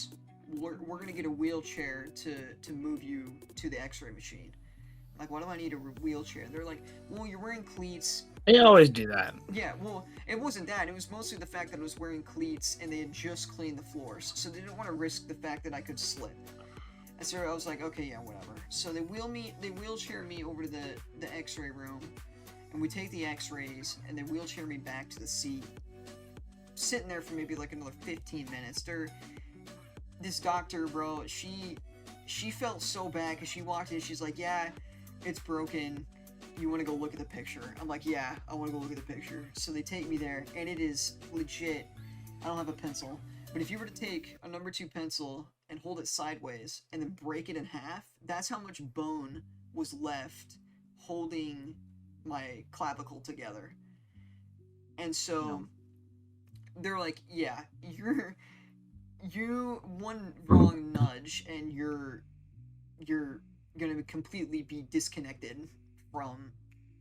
we're gonna get a wheelchair to move you to the X-ray machine. Like, why do I need a wheelchair? They're like, well, you're wearing cleats. They always do that. Yeah, well, it wasn't that. It was mostly the fact that I was wearing cleats and they had just cleaned the floors, so they didn't want to risk the fact that I could slip. And so I was like, okay, yeah, whatever. So they wheelchair me over to the X-ray room, and we take the X-rays, and they wheelchair me back to the seat. Sitting there for maybe like another 15 minutes. This doctor, bro, she felt so bad because she walked in. She's like, yeah, it's broken. You want to go look at the picture? I'm like, yeah, I want to go look at the picture. So they take me there, and it is legit. I don't have a pencil, but if you were to take a number 2 pencil and hold it sideways and then break it in half, that's how much bone was left holding my clavicle together. And so they're like, yeah, you one wrong nudge and you're gonna completely be disconnected from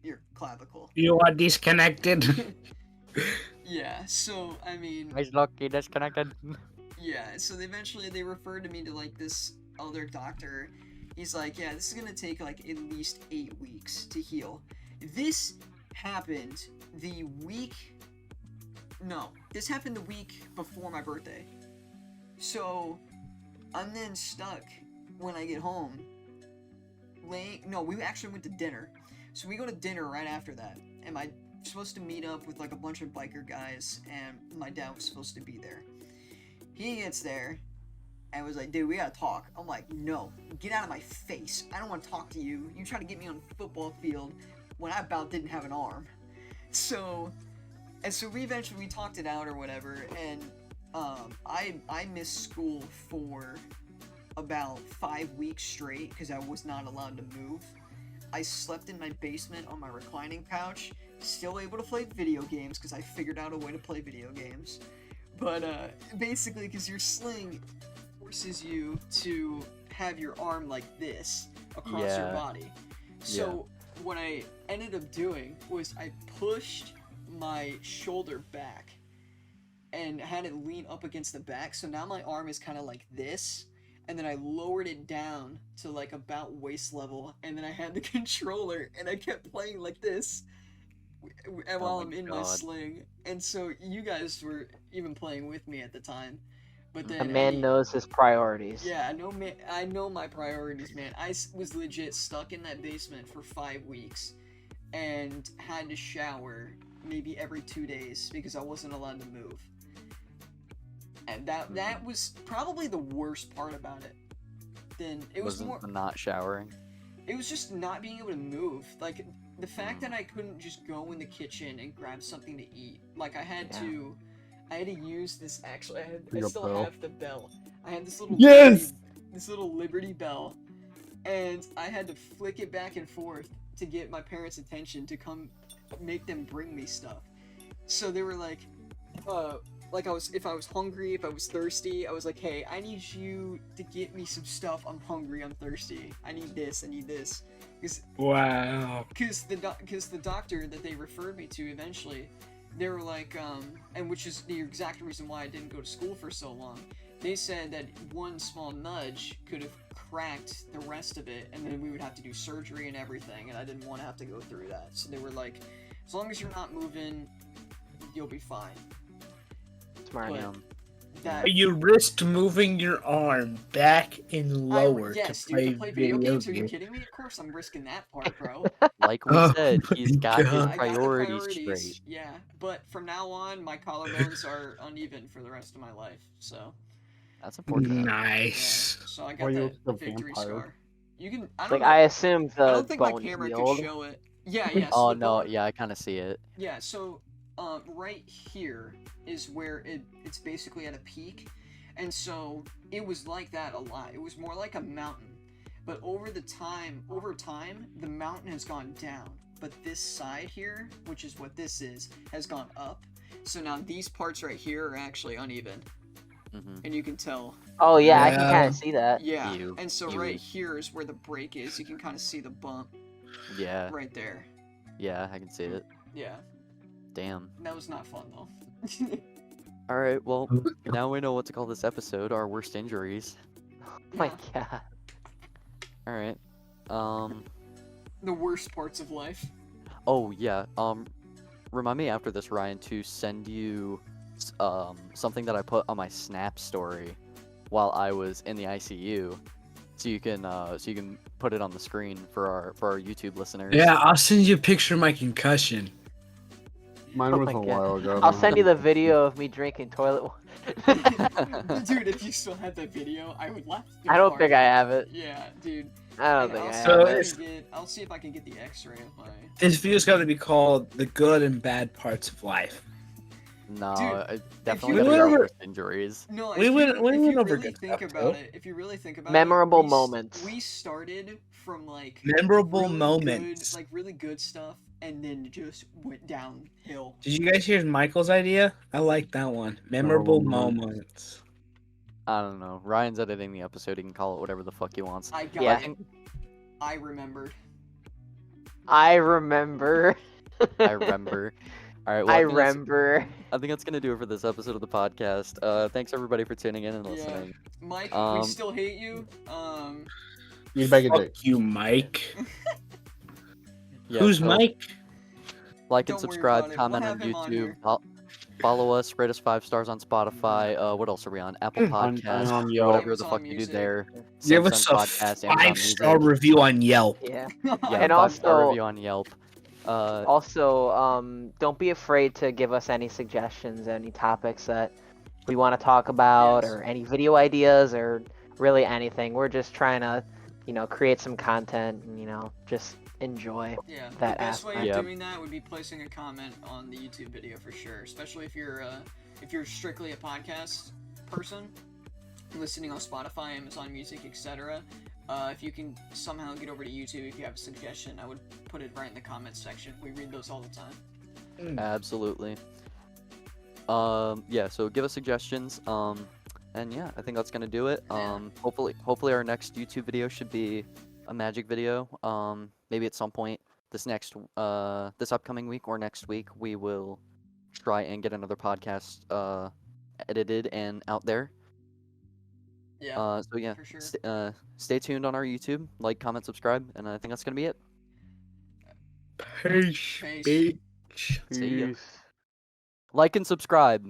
your clavicle. You are disconnected. Yeah, so I mean, He's lucky disconnected. yeah, so they referred me to like this other doctor. He's like, yeah, this is gonna take like at least 8 weeks to heal. This happened the week. No, this happened the week before my birthday. So I'm then stuck when I get home. No, we actually went to dinner. So we go to dinner right after that, and I'm supposed to meet up with like a bunch of biker guys, and my dad was supposed to be there. He gets there and was like, dude, we gotta talk. I'm like, no, get out of my face. I don't want to talk to you. You try to get me on the football field when I about didn't have an arm. So we eventually talked it out or whatever, and I missed school for about 5 weeks straight because I was not allowed to move. I slept in my basement on my reclining couch, still able to play video games because I figured out a way to play video games. But basically, because your sling forces you to have your arm like this across your body. So what I ended up doing was I pushed my shoulder back and had it lean up against the back. So now my arm is kind of like this. And then I lowered it down to like about waist level, and then I had the controller, and I kept playing like this while I'm in my sling. And so you guys were even playing with me at the time. But then A man knows his priorities. Yeah, I know my priorities, man. I was legit stuck in that basement for 5 weeks, and had to shower maybe every 2 days because I wasn't allowed to move. And that was probably the worst part about it. Then it was more not showering. It was just not being able to move. Like the fact that I couldn't just go in the kitchen and grab something to eat. Like I had to use this. Actually, I still have the bell. I had this little Liberty bell, and I had to flick it back and forth to get my parents' attention to come make them bring me stuff. So they were like, if I was hungry, if I was thirsty, I was like, hey, I need you to get me some stuff. I'm hungry, I'm thirsty. I need this. Wow. Because the doctor that they referred me to eventually, they were like, and which is the exact reason why I didn't go to school for so long. They said that one small nudge could have cracked the rest of it, and then we would have to do surgery and everything, and I didn't want to have to go through that. So they were like, as long as you're not moving, you'll be fine. Smart. You risked moving your arm back and lower to play video games. Are you kidding me? Of course I'm risking that part, bro. Like we said, he's got his I got the priorities straight. Yeah, but from now on, my collarbones are uneven for the rest of my life, so. That's important. Nice. Yeah, so I got that victory scar. You can. I assume the I don't think my bone camera healed. could show it. Yeah. Oh no, yeah, I kind of see it. Yeah, so right here is where it's basically at a peak, and so it was like that a lot. It was more like a mountain, but over time, the mountain has gone down. But this side here, which is what this is, has gone up. So now these parts right here are actually uneven, and you can tell. Oh yeah, I can kind of see that. Yeah, and so right here is where the break is. You can kind of see the bump. Yeah. Right there. Yeah, I can see it. Yeah, Damn. that was not fun though. All right, well, now we know what to call this episode, our worst injuries. Oh my god. All right. The worst parts of life. Oh yeah. Remind me after this, Ryan, to send you something that I put on my Snap story while I was in the ICU, so you can put it on the screen for our YouTube listeners. Yeah, I'll send you a picture of my concussion. Mine Oh was my a God. while ago. I'll send you the video of me drinking toilet water. Dude, if you still had that video, I would laugh. I don't think I have it. Yeah, dude. I don't And think I'll I see have if it. I can get. I'll see if I can get the X-ray of my. This video's got to be called "The Good and Bad Parts of Life." No, Dude, I definitely you gotta be our ever- worst injuries. No, We if went- you, we if went you over really good think stuff, about too. it, if you really think about Memorable it, moments. We started from like Memorable really moments. good, like really good stuff, and then just went downhill. Did you guys hear Michael's idea? I like that one. Memorable Memorable moments. I don't know. Ryan's editing the episode. He can call it whatever the fuck he wants. I got Yeah. it. I remembered. I remember. I remember. All right. Well, I think that's- remember. I think that's gonna do it for this episode of the podcast. Thanks everybody for tuning in and Yeah. listening. Mike, we Um, still hate you. You bag a dick. Fuck you, Mike. Yeah, Who's so Mike? Like and Don't worry subscribe, about it. comment We'll on have him on YouTube, here. follow us, rate us 5 stars on Spotify. What else are we on? Apple On- Podcasts, on Yelp. whatever the Amazon fuck you do Music. there. Give us Samsung a Podcast, Amazon 5-star Music. review on Yelp. Yeah. Yeah, And 5-star also- review on Yelp. Also, don't be afraid to give us any suggestions, any topics that we want to talk about, Yes. or any video ideas, or really anything. We're just trying to, create some content and, just enjoy. Yeah, the That best way of aspect. Yeah. doing that would be placing a comment on the YouTube video for sure. Especially if you're strictly a podcast person, listening on Spotify, Amazon Music, etc. If you can somehow get over to YouTube, if you have a suggestion, I would put it right in the comments section. We read those all the time. Absolutely. Yeah, so give us suggestions. And yeah, I think that's gonna do it. Yeah. Hopefully our next YouTube video should be a magic video. Maybe at some point this upcoming week or next week we will try and get another podcast edited and out there. Yeah, So yeah, for sure. stay tuned on our YouTube, like, comment, subscribe, and I think that's gonna be it. Peace, Peace. bitch. See ya. Like and subscribe.